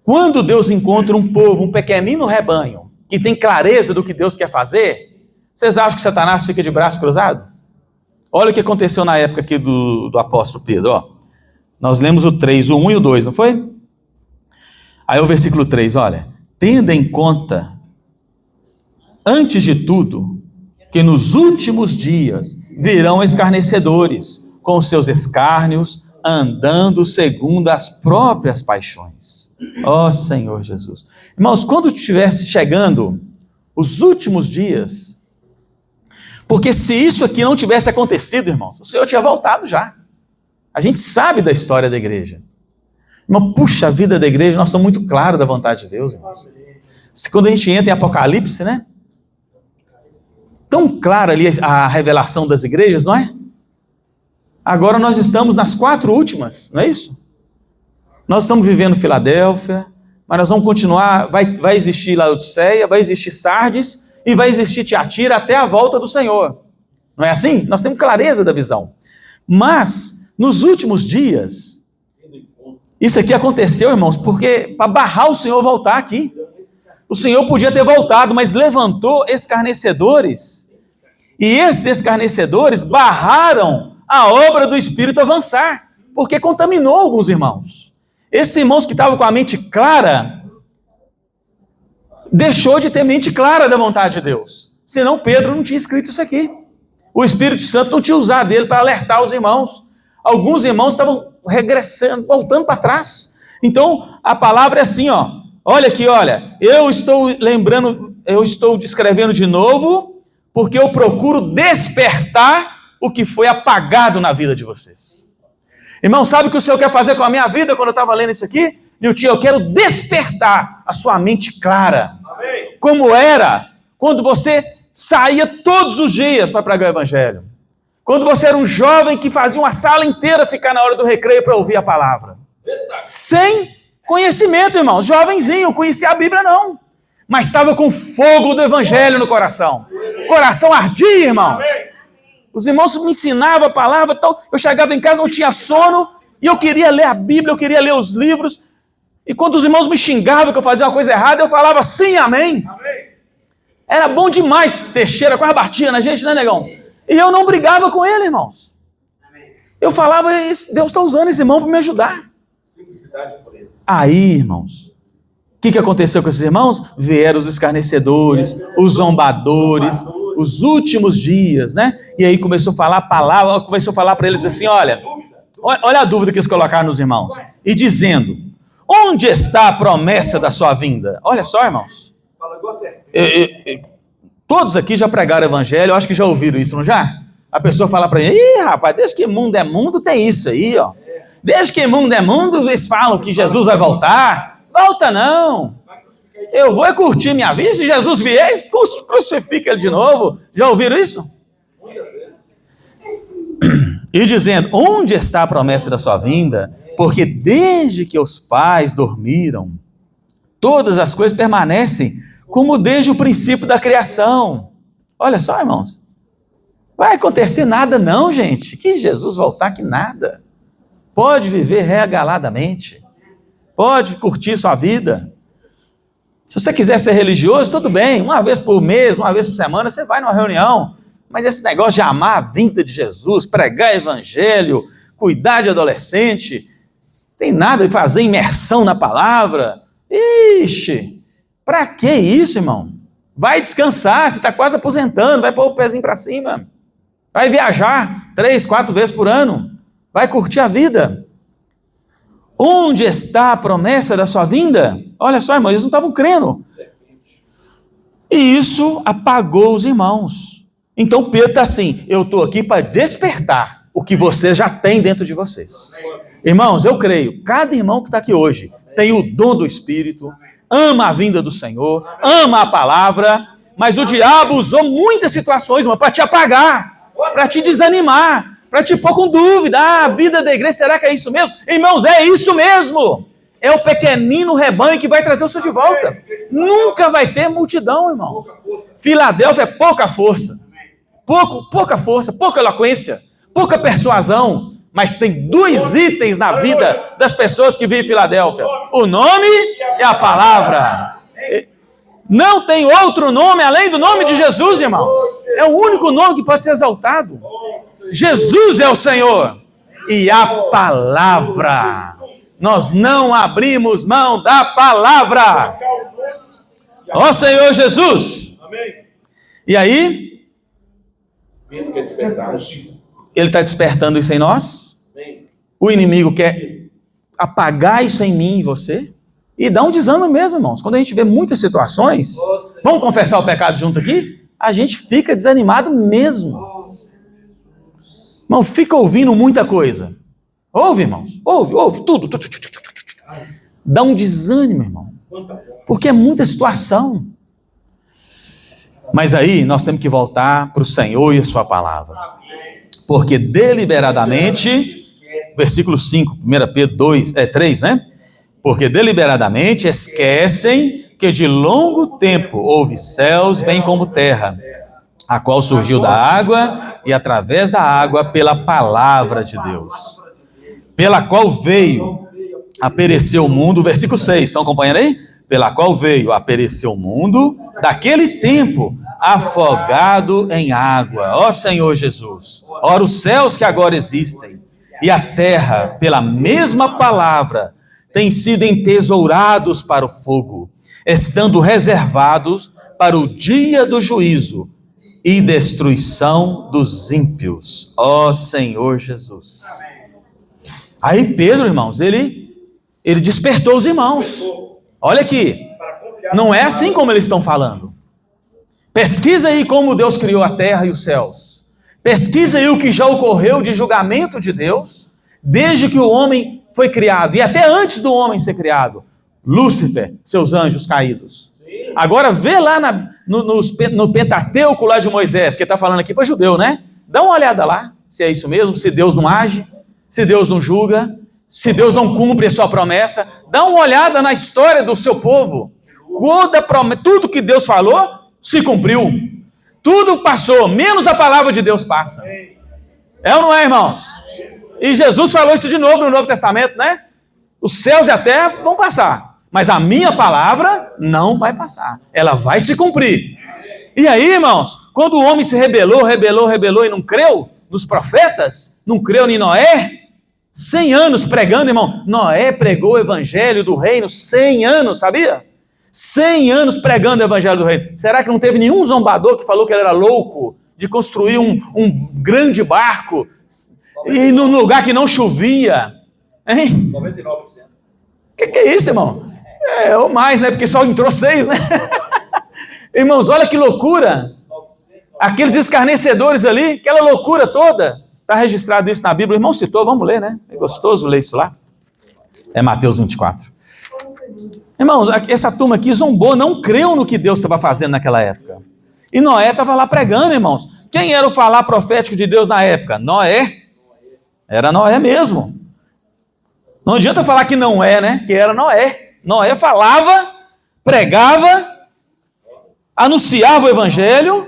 Quando Deus encontra um povo, um pequenino rebanho, que tem clareza do que Deus quer fazer, vocês acham que Satanás fica de braço cruzado? Olha o que aconteceu na época aqui do apóstolo Pedro. Nós lemos o 3, o 1 e o 2, não foi? Aí o versículo 3, olha. Tendo em conta, antes de tudo, que nos últimos dias virão escarnecedores, com seus escárnios, andando segundo as próprias paixões. Senhor Jesus. Irmãos, quando estivesse chegando os últimos dias, porque se isso aqui não tivesse acontecido, irmãos, o Senhor tinha voltado já. A gente sabe da história da igreja. Irmão, puxa, a vida da igreja, nós estamos muito claros da vontade de Deus, irmãos. Quando a gente entra em Apocalipse, né? Tão clara ali a revelação das igrejas, não é? Agora nós estamos nas 4 últimas, não é isso? Nós estamos vivendo Filadélfia, mas nós vamos continuar, vai existir Laodiceia, vai existir Sardes e vai existir Tiatira até a volta do Senhor. Não é assim? Nós temos clareza da visão. Mas, nos últimos dias, isso aqui aconteceu, irmãos, porque para barrar o Senhor voltar aqui. O Senhor podia ter voltado, mas levantou escarnecedores. E esses escarnecedores barraram a obra do Espírito avançar, porque contaminou alguns irmãos. Esses irmãos que estavam com a mente clara, deixou de ter mente clara da vontade de Deus. Senão Pedro não tinha escrito isso aqui. O Espírito Santo não tinha usado ele para alertar os irmãos. Alguns irmãos estavam regressando, voltando para trás. Então, a palavra é assim, olha aqui, olha, eu estou escrevendo de novo, porque eu procuro despertar o que foi apagado na vida de vocês. Irmão, sabe o que o Senhor quer fazer com a minha vida quando eu estava lendo isso aqui? Nilton, eu quero despertar a sua mente clara. Amém. Como era quando você saía todos os dias para pregar o evangelho. Quando você era um jovem que fazia uma sala inteira ficar na hora do recreio para ouvir a palavra. Sem conhecimento, irmão. Jovenzinho, conhecia a Bíblia não. Mas estava com fogo do evangelho no coração. O coração ardia, irmãos. Os irmãos me ensinavam a palavra e tal. Eu chegava em casa, não tinha sono, e eu queria ler a Bíblia, eu queria ler os livros. E quando os irmãos me xingavam que eu fazia uma coisa errada, eu falava sim, amém. Era bom demais. Teixeira quase batia na gente, né, negão? E eu não brigava com ele, irmãos. Eu falava, Deus está usando esse irmão para me ajudar. Aí, irmãos, o que aconteceu com esses irmãos? Vieram os escarnecedores, os zombadores, os últimos dias, né? E aí começou a falar a palavra, começou a falar para eles assim, olha a dúvida que eles colocaram nos irmãos. E dizendo, onde está a promessa da sua vinda? Olha só, irmãos. Todos aqui já pregaram o evangelho, eu acho que já ouviram isso, não já? A pessoa fala para ele, rapaz, desde que mundo é mundo tem isso aí, ó. Desde que mundo é mundo, eles falam que Jesus vai voltar. Volta não. Eu vou curtir minha vida, se Jesus vier, crucifica ele de novo. Já ouviram isso? E dizendo, onde está a promessa da sua vinda? Porque desde que os pais dormiram, todas as coisas permanecem como desde o princípio da criação. Olha só, irmãos. Vai acontecer nada não, gente. Que Jesus voltar, que nada. Pode viver regaladamente. Pode curtir sua vida. Se você quiser ser religioso, tudo bem. Uma vez por mês, uma vez por semana, você vai numa reunião. Mas esse negócio de amar a vinda de Jesus, pregar evangelho, cuidar de adolescente, tem nada de fazer imersão na palavra. Ixi, pra que isso, irmão? Vai descansar, você está quase aposentando, vai pôr o pezinho para cima. Vai viajar 3, 4 vezes por ano. Vai curtir a vida. Onde está a promessa da sua vinda? Olha só, irmãos, eles não estavam crendo. E isso apagou os irmãos. Então Pedro está assim, eu estou aqui para despertar o que vocês já têm dentro de vocês. Irmãos, eu creio, cada irmão que está aqui hoje tem o dom do Espírito, ama a vinda do Senhor, ama a palavra, mas o diabo usou muitas situações, para te apagar, para te desanimar, para te pôr com dúvida. A vida da igreja, será que é isso mesmo? Irmãos, é isso mesmo. É o pequenino rebanho que vai trazer o senhor de volta. Nunca vai ter multidão, irmãos. Filadélfia é pouca força. Pouca força, pouca eloquência, pouca persuasão, mas tem 2 itens na vida das pessoas que vivem em Filadélfia: o nome e a palavra. Não tem outro nome além do nome de Jesus, irmãos. É o único nome que pode ser exaltado. Jesus é o Senhor e a palavra. Nós não abrimos mão da palavra. Ó Senhor Jesus. E aí? Ele está despertando isso em nós. O inimigo quer apagar isso em mim e você. E dá um desânimo mesmo, irmãos. Quando a gente vê muitas situações, vamos confessar o pecado junto aqui? A gente fica desanimado mesmo. Irmão, fica ouvindo muita coisa. Ouve, irmãos. Ouve, tudo. Dá um desânimo, irmão. Porque é muita situação. Mas aí nós temos que voltar para o Senhor e a sua palavra. Porque deliberadamente, versículo 5, 1 Pedro 3, né? Porque deliberadamente esquecem que de longo tempo houve céus bem como terra, a qual surgiu da água e através da água pela palavra de Deus, pela qual veio a perecer o mundo. Versículo 6, estão acompanhando aí? Pela qual veio a perecer o mundo, daquele tempo, afogado em água. Ó Senhor Jesus, ora os céus que agora existem, e a terra, pela mesma palavra, têm sido entesourados para o fogo, estando reservados para o dia do juízo e destruição dos ímpios. Ó Senhor Jesus. Aí Pedro, irmãos, ele despertou os irmãos. Olha aqui, não é assim como eles estão falando. Pesquisa aí como Deus criou a terra e os céus. Pesquisa aí o que já ocorreu de julgamento de Deus, desde que o homem foi criado, e até antes do homem ser criado. Lúcifer, seus anjos caídos. Agora vê lá no Pentateuco lá de Moisés, que está falando aqui para judeu, né? Dá uma olhada lá, se é isso mesmo, se Deus não age, se Deus não julga, se Deus não cumpre a sua promessa. Dá uma olhada na história do seu povo. Tudo que Deus falou se cumpriu. Tudo passou, menos a palavra de Deus passa. É ou não é, irmãos? E Jesus falou isso de novo no Novo Testamento, né? Os céus e a terra vão passar, mas a minha palavra não vai passar. Ela vai se cumprir. E aí, irmãos, quando o homem se rebelou e não creu nos profetas, não creu em Noé, 100 anos pregando, irmão. Noé pregou o evangelho do reino 100 anos, sabia? 100 anos pregando o evangelho do reino. Será que não teve nenhum zombador que falou que ele era louco de construir um grande barco e num lugar que não chovia? Hein? 99%. Que é isso, irmão? Ou mais, né? Porque só entrou 6, né? Irmãos, olha que loucura. Aqueles escarnecedores ali, aquela loucura toda. Está registrado isso na Bíblia. O irmão citou, vamos ler, né? É gostoso ler isso lá. É Mateus 24. Irmãos, essa turma aqui zombou, não creu no que Deus estava fazendo naquela época. E Noé estava lá pregando, irmãos. Quem era o falar profético de Deus na época? Noé. Era Noé mesmo. Não adianta falar que não é, né? Que era Noé. Noé falava, pregava, anunciava o evangelho,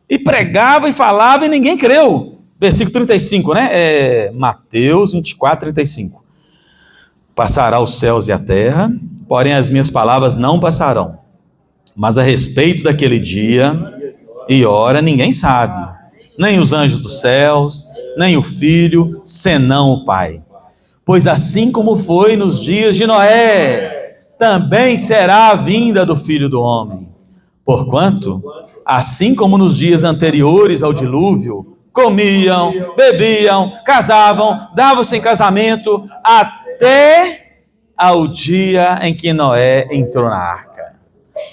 e pregava e falava e ninguém creu. Versículo 35, né? Mateus 24, 35. Passará os céus e a terra, porém as minhas palavras não passarão. Mas a respeito daquele dia e hora ninguém sabe, nem os anjos dos céus, nem o Filho, senão o Pai. Pois assim como foi nos dias de Noé, também será a vinda do Filho do Homem. Porquanto, assim como nos dias anteriores ao dilúvio, comiam, bebiam, casavam, davam-se em casamento, até ao dia em que Noé entrou na arca.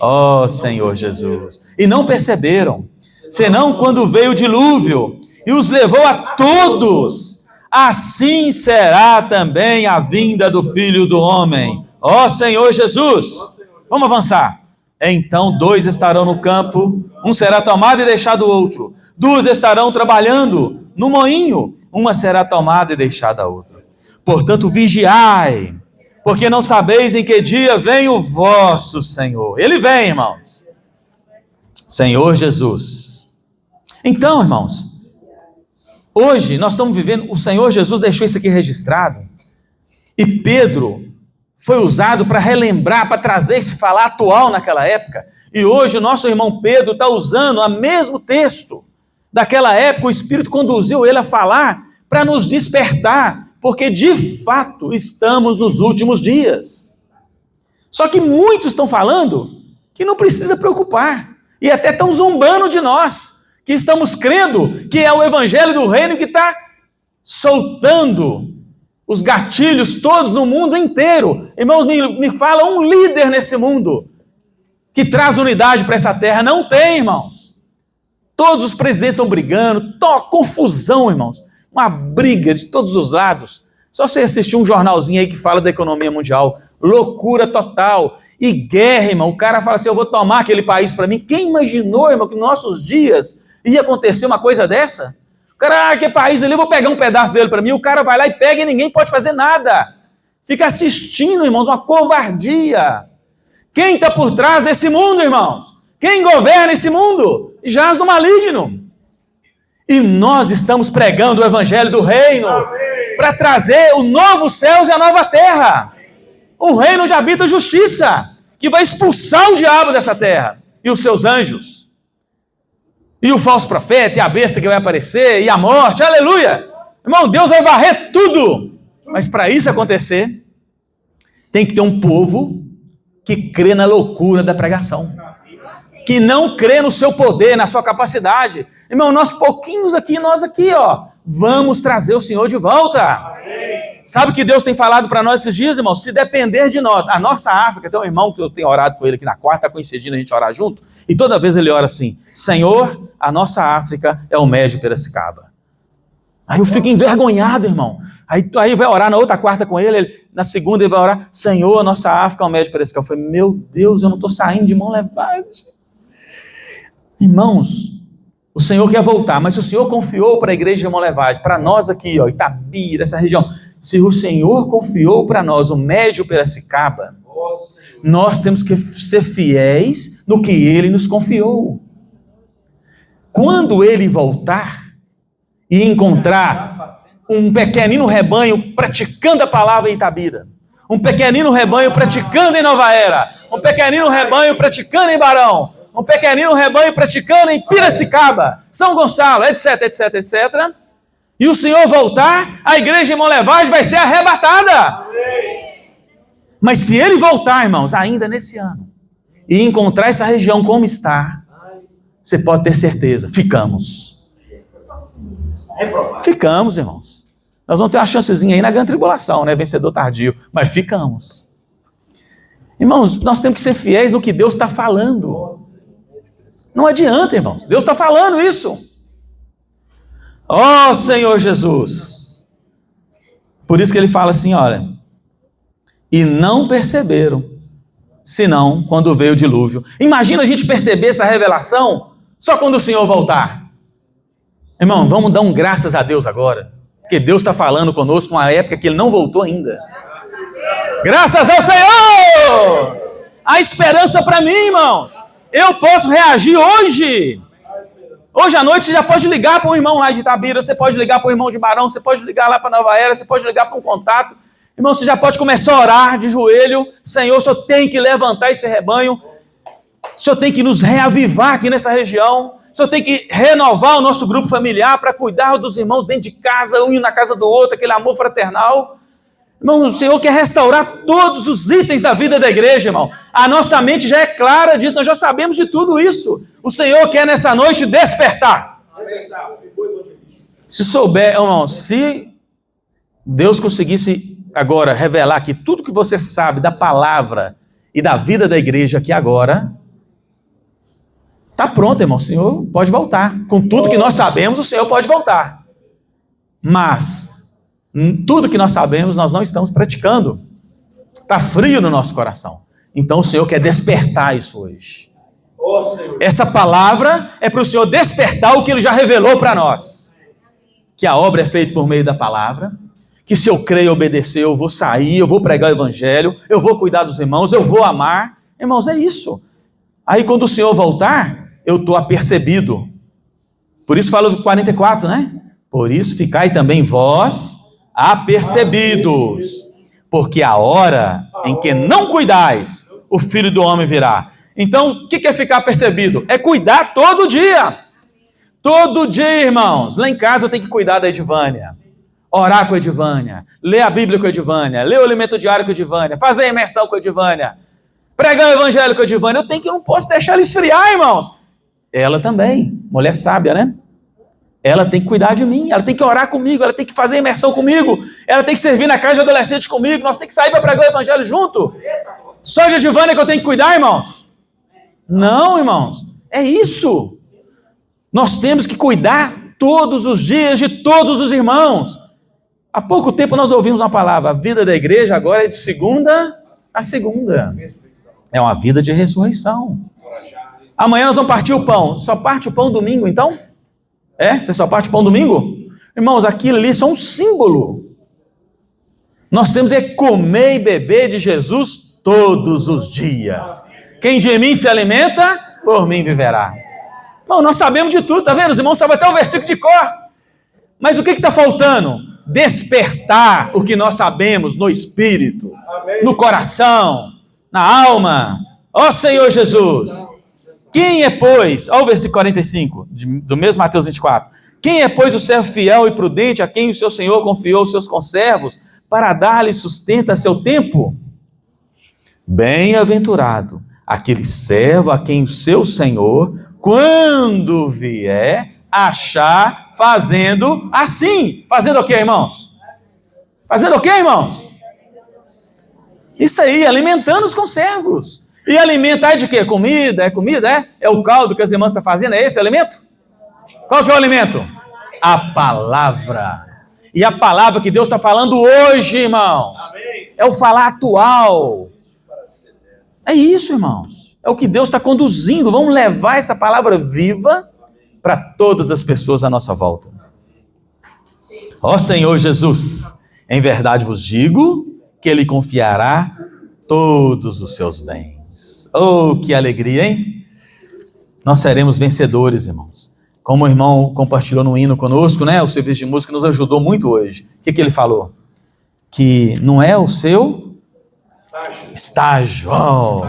Ó Senhor Jesus! E não perceberam, senão quando veio o dilúvio e os levou a todos, assim será também a vinda do Filho do Homem. Ó Senhor Jesus! Vamos avançar. Então 2 estarão no campo, um será tomado e deixado o outro. 2 estarão trabalhando no moinho, uma será tomada e deixada a outra. Portanto, vigiai, porque não sabeis em que dia vem o vosso Senhor. Ele vem, irmãos. Senhor Jesus. Então, irmãos, hoje nós estamos vivendo, o Senhor Jesus deixou isso aqui registrado, e Pedro foi usado para relembrar, para trazer esse falar atual naquela época, e hoje o nosso irmão Pedro está usando o mesmo texto daquela época. O Espírito conduziu ele a falar para nos despertar, porque de fato estamos nos últimos dias. Só que muitos estão falando que não precisa preocupar, e até estão zombando de nós, que estamos crendo que é o evangelho do reino que está soltando os gatilhos todos no mundo inteiro. Irmãos, me fala um líder nesse mundo que traz unidade para essa terra. Não tem, irmãos. Todos os presidentes estão brigando, confusão, irmãos. Uma briga de todos os lados. Só você assistir um jornalzinho aí que fala da economia mundial. Loucura total. E guerra, irmão. O cara fala assim, eu vou tomar aquele país para mim. Quem imaginou, irmão, que nos nossos dias ia acontecer uma coisa dessa? O cara, que país ali, eu vou pegar um pedaço dele para mim. O cara vai lá e pega e ninguém pode fazer nada. Fica assistindo, irmãos, uma covardia. Quem está por trás desse mundo, irmãos? Quem governa esse mundo? Jaz no maligno. E nós estamos pregando o evangelho do reino para trazer o novo céu e a nova terra. Um reino onde habita justiça, que vai expulsar o diabo dessa terra e os seus anjos. E o falso profeta, e a besta que vai aparecer, e a morte, aleluia! Irmão, Deus vai varrer tudo. Mas para isso acontecer, tem que ter um povo que crê na loucura da pregação. Que não crê no seu poder, na sua capacidade. Irmão, nós pouquinhos aqui, nós aqui, ó, vamos trazer o Senhor de volta. Amém. Sabe o que Deus tem falado para nós esses dias, irmão? Se depender de nós, a nossa África, tem um irmão que eu tenho orado com ele aqui na quarta, está coincidindo a gente orar junto, e toda vez ele ora assim, Senhor, a nossa África é o médio Piracicaba. Aí eu fico envergonhado, irmão. Aí vai orar na outra quarta com ele, na segunda ele vai orar, Senhor, a nossa África é o médio Piracicaba. Eu falei, meu Deus, eu não estou saindo de mão levada. Irmãos, o Senhor quer voltar, mas se o Senhor confiou para a igreja de Monlevade, para nós aqui, ó, Itabira, essa região, se o Senhor confiou para nós o médio Piracicaba, nós temos que ser fiéis no que Ele nos confiou. Quando Ele voltar e encontrar um pequenino rebanho praticando a palavra em Itabira, um pequenino rebanho praticando em Nova Era, um pequenino rebanho praticando em Barão, um pequenino rebanho praticando em Piracicaba, São Gonçalo, etc, etc, etc. e o Senhor voltar, a igreja, irmão Levage, vai ser arrebatada. Mas se ele voltar, irmãos, ainda nesse ano, e encontrar essa região como está, você pode ter certeza, ficamos. Ficamos, irmãos. Nós vamos ter uma chancezinha aí na grande tribulação, né? Vencedor tardio, mas ficamos. Irmãos, nós temos que ser fiéis no que Deus está falando. Não adianta, irmãos. Deus está falando isso. Ó Senhor Jesus. Por isso que ele fala assim, olha. E não perceberam, senão quando veio o dilúvio. Imagina a gente perceber essa revelação só quando o Senhor voltar. Irmão, vamos dar graças a Deus agora. Porque Deus está falando conosco uma época que Ele não voltou ainda. Graças ao Senhor! Há esperança para mim, irmãos. Eu posso reagir hoje. Hoje à noite você já pode ligar para um irmão lá de Itabira, você pode ligar para o irmão de Barão, você pode ligar lá para Nova Era, você pode ligar para um contato. Irmão, você já pode começar a orar de joelho. Senhor, o Senhor tem que levantar esse rebanho. O Senhor tem que nos reavivar aqui nessa região. O Senhor tem que renovar o nosso grupo familiar para cuidar dos irmãos dentro de casa, um na casa do outro, aquele amor fraternal. Irmão, o Senhor quer restaurar todos os itens da vida da igreja, irmão. A nossa mente já é clara disso, nós já sabemos de tudo isso. O Senhor quer nessa noite despertar. Se souber, irmão, se Deus conseguisse agora revelar aqui tudo que você sabe da palavra e da vida da igreja aqui agora, está pronto, irmão. O Senhor pode voltar. Com tudo que nós sabemos, o Senhor pode voltar. Mas tudo que nós sabemos, nós não estamos praticando. Está frio no nosso coração. Então o Senhor quer despertar isso hoje. Essa palavra é para o Senhor despertar o que Ele já revelou para nós. Que a obra é feita por meio da palavra. Que se eu creio e obedecer, eu vou sair, eu vou pregar o evangelho, eu vou cuidar dos irmãos, eu vou amar. Irmãos, é isso. Aí quando o Senhor voltar, eu estou apercebido. Por isso fala o 44, né? Por isso ficai também vós apercebidos, porque a hora em que não cuidais, o Filho do Homem virá. Então, o que é ficar apercebido? É cuidar todo dia. Todo dia, irmãos. Lá em casa eu tenho que cuidar da Edivânia. Orar com a Edivânia. Ler a Bíblia com a Edivânia. Ler o alimento diário com a Edivânia. Fazer a imersão com a Edivânia. Pregar o evangelho com a Edivânia. Eu não posso deixar ela esfriar, irmãos. Ela também. Mulher sábia, né? Ela tem que cuidar de mim, ela tem que orar comigo, ela tem que fazer imersão comigo, ela tem que servir na casa de adolescentes comigo, nós temos que sair para pregar o evangelho junto. Só de Edivânia que eu tenho que cuidar, irmãos? Não, irmãos, é isso. Nós temos que cuidar todos os dias de todos os irmãos. Há pouco tempo nós ouvimos uma palavra, a vida da igreja agora é de segunda a segunda. É uma vida de ressurreição. Amanhã nós vamos partir o pão. Só parte o pão domingo, então? Você só parte o pão domingo? Irmãos, aquilo ali é só um símbolo. Nós temos que comer e beber de Jesus todos os dias. Quem de mim se alimenta, por mim viverá. Irmão, nós sabemos de tudo, tá vendo? Os irmãos sabem até o versículo de cor. Mas o que está faltando? Despertar o que nós sabemos no espírito, no coração, na alma. Ó Senhor Jesus! Quem é, pois, olha o versículo 45, do mesmo Mateus 24. Quem é, pois, o servo fiel e prudente a quem o seu Senhor confiou os seus conservos para dar-lhe sustento a seu tempo? Bem-aventurado aquele servo a quem o seu Senhor, quando vier, achar fazendo assim. Fazendo o quê, irmãos? Fazendo o quê, irmãos? Isso aí, alimentando os conservos. E alimentar de quê? Comida? É comida? É o caldo que as irmãs estão fazendo? É esse alimento? Qual que é o alimento? A palavra. E a palavra que Deus está falando hoje, irmãos, é o falar atual. É isso, irmãos. É o que Deus está conduzindo. Vamos levar essa palavra viva para todas as pessoas à nossa volta. Ó Senhor Jesus, em verdade vos digo que Ele confiará todos os seus bens. Oh, que alegria, hein? Nós seremos vencedores, irmãos. Como o irmão compartilhou no hino conosco, né? O serviço de música nos ajudou muito hoje. O que ele falou? Que não é o seu estágio. Oh,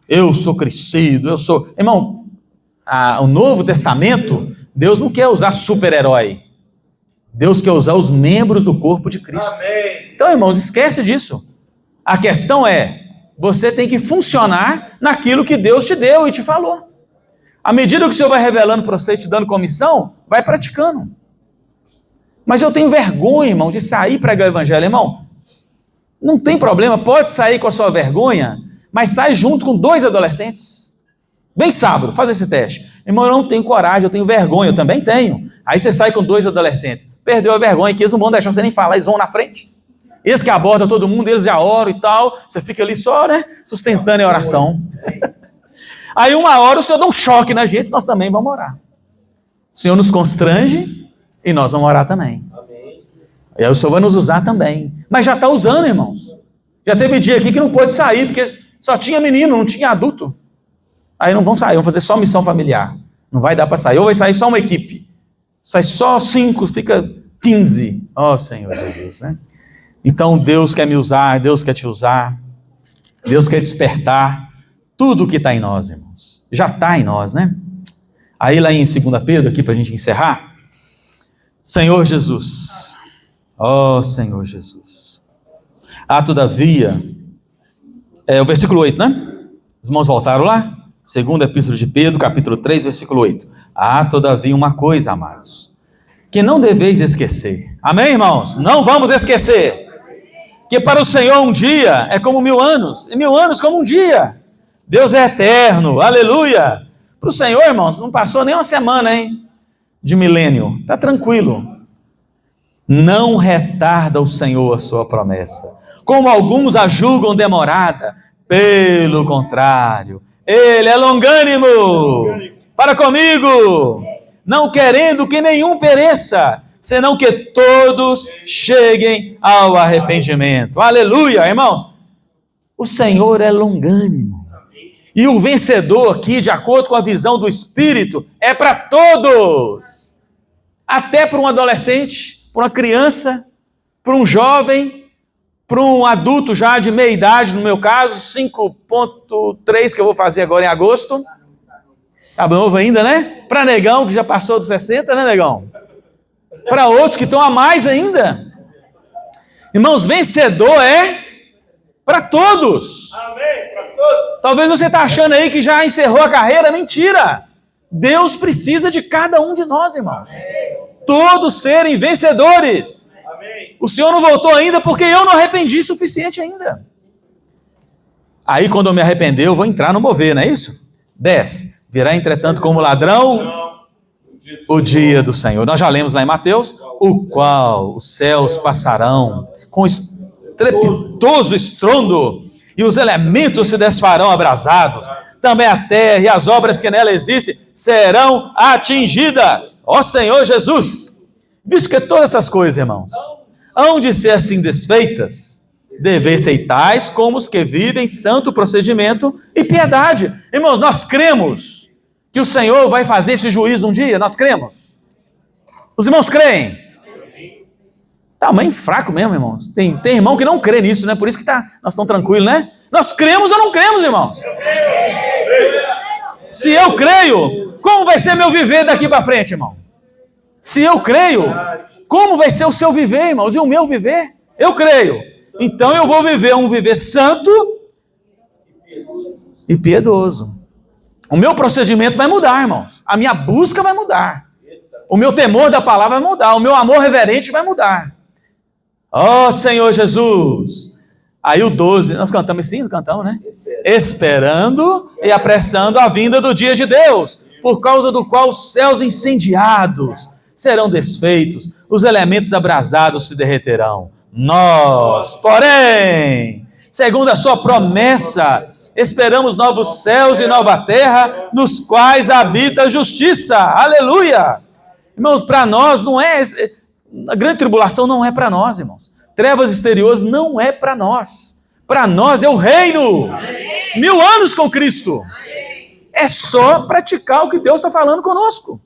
eu sou crescido, eu sou... Irmão, o Novo Testamento, Deus não quer usar super-herói. Deus quer usar os membros do corpo de Cristo. Amém. Então, irmãos, esquece disso. A questão é, você tem que funcionar naquilo que Deus te deu e te falou. À medida que o Senhor vai revelando para você e te dando comissão, vai praticando. Mas eu tenho vergonha, irmão, de sair para pregar o evangelho, irmão. Não tem problema, pode sair com a sua vergonha, mas sai junto com 2 adolescentes. Vem sábado, faz esse teste. Irmão, eu não tenho coragem, eu tenho vergonha, eu também tenho. Aí você sai com 2 adolescentes. Perdeu a vergonha, que eles não vão deixar você nem falar, eles vão na frente. Eles que abordam todo mundo, eles já oram e tal. Você fica ali só, né, sustentando a oração. Aí uma hora o Senhor dá um choque na gente, nós também vamos orar. O Senhor nos constrange e nós vamos orar também. E aí o Senhor vai nos usar também. Mas já está usando, irmãos. Já teve dia aqui que não pôde sair, porque só tinha menino, não tinha adulto. Aí não vão sair, vão fazer só missão familiar. Não vai dar para sair. Ou vai sair só uma equipe. Sai só 5, fica 15. Ó Senhor Jesus, né? Então Deus quer me usar, Deus quer te usar. Deus quer despertar tudo o que está em nós, irmãos. Já está em nós, né? Aí lá em 2 Pedro, aqui para a gente encerrar. Senhor Jesus. Ó Senhor Jesus. Todavia, o versículo 8, né? Os irmãos voltaram lá? 2ª Epístola de Pedro, capítulo 3, versículo 8. Todavia uma coisa, amados, que não deveis esquecer. Amém, irmãos? Não vamos esquecer. Que para o Senhor um dia é como 1000 anos, e 1000 anos como um dia. Deus é eterno, aleluia. Para o Senhor, irmãos, não passou nem uma semana, hein? De milênio, está tranquilo. Não retarda o Senhor a sua promessa, como alguns a julgam demorada. Pelo contrário, Ele é longânimo para comigo, não querendo que nenhum pereça, senão que todos cheguem ao arrependimento. Aleluia, irmãos. O Senhor é longânimo. E o vencedor aqui, de acordo com a visão do Espírito, é para todos. Até para um adolescente, para uma criança, para um jovem, para um adulto já de meia idade, no meu caso, 5.3 que eu vou fazer agora em agosto. Tá novo ainda, né? Para negão, que já passou dos 60, né, negão? Para outros que estão a mais ainda. Irmãos, vencedor é para todos. Amém. Para todos. Talvez você está achando aí que já encerrou a carreira. Mentira. Deus precisa de cada um de nós, irmãos. Todos serem vencedores. Amém. O Senhor não voltou ainda porque eu não arrependi o suficiente ainda. Aí quando eu me arrepender, eu vou entrar no mover, não é isso? 10. Virá entretanto como ladrão o dia do Senhor. Nós já lemos lá em Mateus, o qual os céus passarão com estrepitoso estrondo e os elementos se desfarão abrasados. Também a terra e as obras que nela existem serão atingidas. Ó Senhor Jesus, visto que todas essas coisas, irmãos, hão de ser assim desfeitas, deveis ser tais como os que vivem santo procedimento e piedade. Irmãos, nós cremos que o Senhor vai fazer esse juízo um dia, nós cremos. Os irmãos creem? Tamanho fraco mesmo, irmãos. Tem irmão que não crê nisso, né? Por isso que nós estamos tranquilos, né? Nós cremos ou não cremos, irmãos? Se eu creio, como vai ser meu viver daqui para frente, irmão? Se eu creio, como vai ser o seu viver, irmãos? E o meu viver? Eu creio. Então eu vou viver um viver santo e piedoso. O meu procedimento vai mudar, irmãos. A minha busca vai mudar. O meu temor da palavra vai mudar. O meu amor reverente vai mudar. Ó Senhor Jesus. Aí o 12, nós cantamos assim, não cantamos, né? Esperando e apressando a vinda do dia de Deus, por causa do qual os céus incendiados serão desfeitos, os elementos abrasados se derreterão. Nós, porém, segundo a sua promessa, esperamos novos céus e nova terra, nos quais habita a justiça. Aleluia! Irmãos, para nós não é... A grande tribulação não é para nós, irmãos. Trevas exteriores não é para nós. Para nós é o reino. Amém. 1000 anos com Cristo. Amém. É só praticar o que Deus está falando conosco.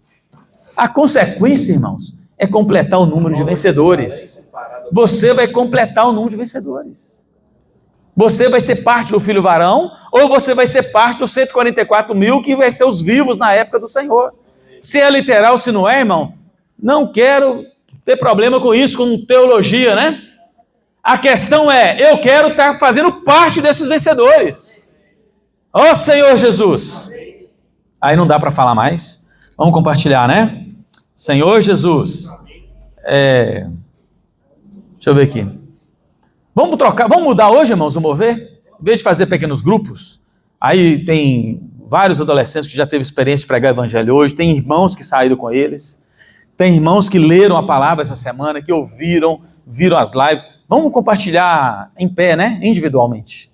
A consequência, irmãos, é completar o número de vencedores. Você vai completar o número de vencedores. Você vai ser parte do filho varão, ou você vai ser parte dos 144 mil que vai ser os vivos na época do Senhor. Se é literal, se não é, irmão, não quero ter problema com isso, com teologia, né? A questão é, eu quero estar fazendo parte desses vencedores. Ó Senhor Jesus. Aí não dá para falar mais. Vamos compartilhar, né? Senhor Jesus. Deixa eu ver aqui. Vamos trocar, vamos mudar hoje, irmãos, o mover? Em vez de fazer pequenos grupos, aí tem vários adolescentes que já teve experiência de pregar evangelho hoje, tem irmãos que saíram com eles, tem irmãos que leram a palavra essa semana, que ouviram, viram as lives. Vamos compartilhar em pé, né? Individualmente.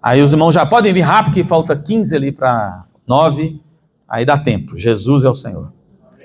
Aí os irmãos já podem vir rápido, que falta 15 ali para 9, aí dá tempo. Jesus é o Senhor.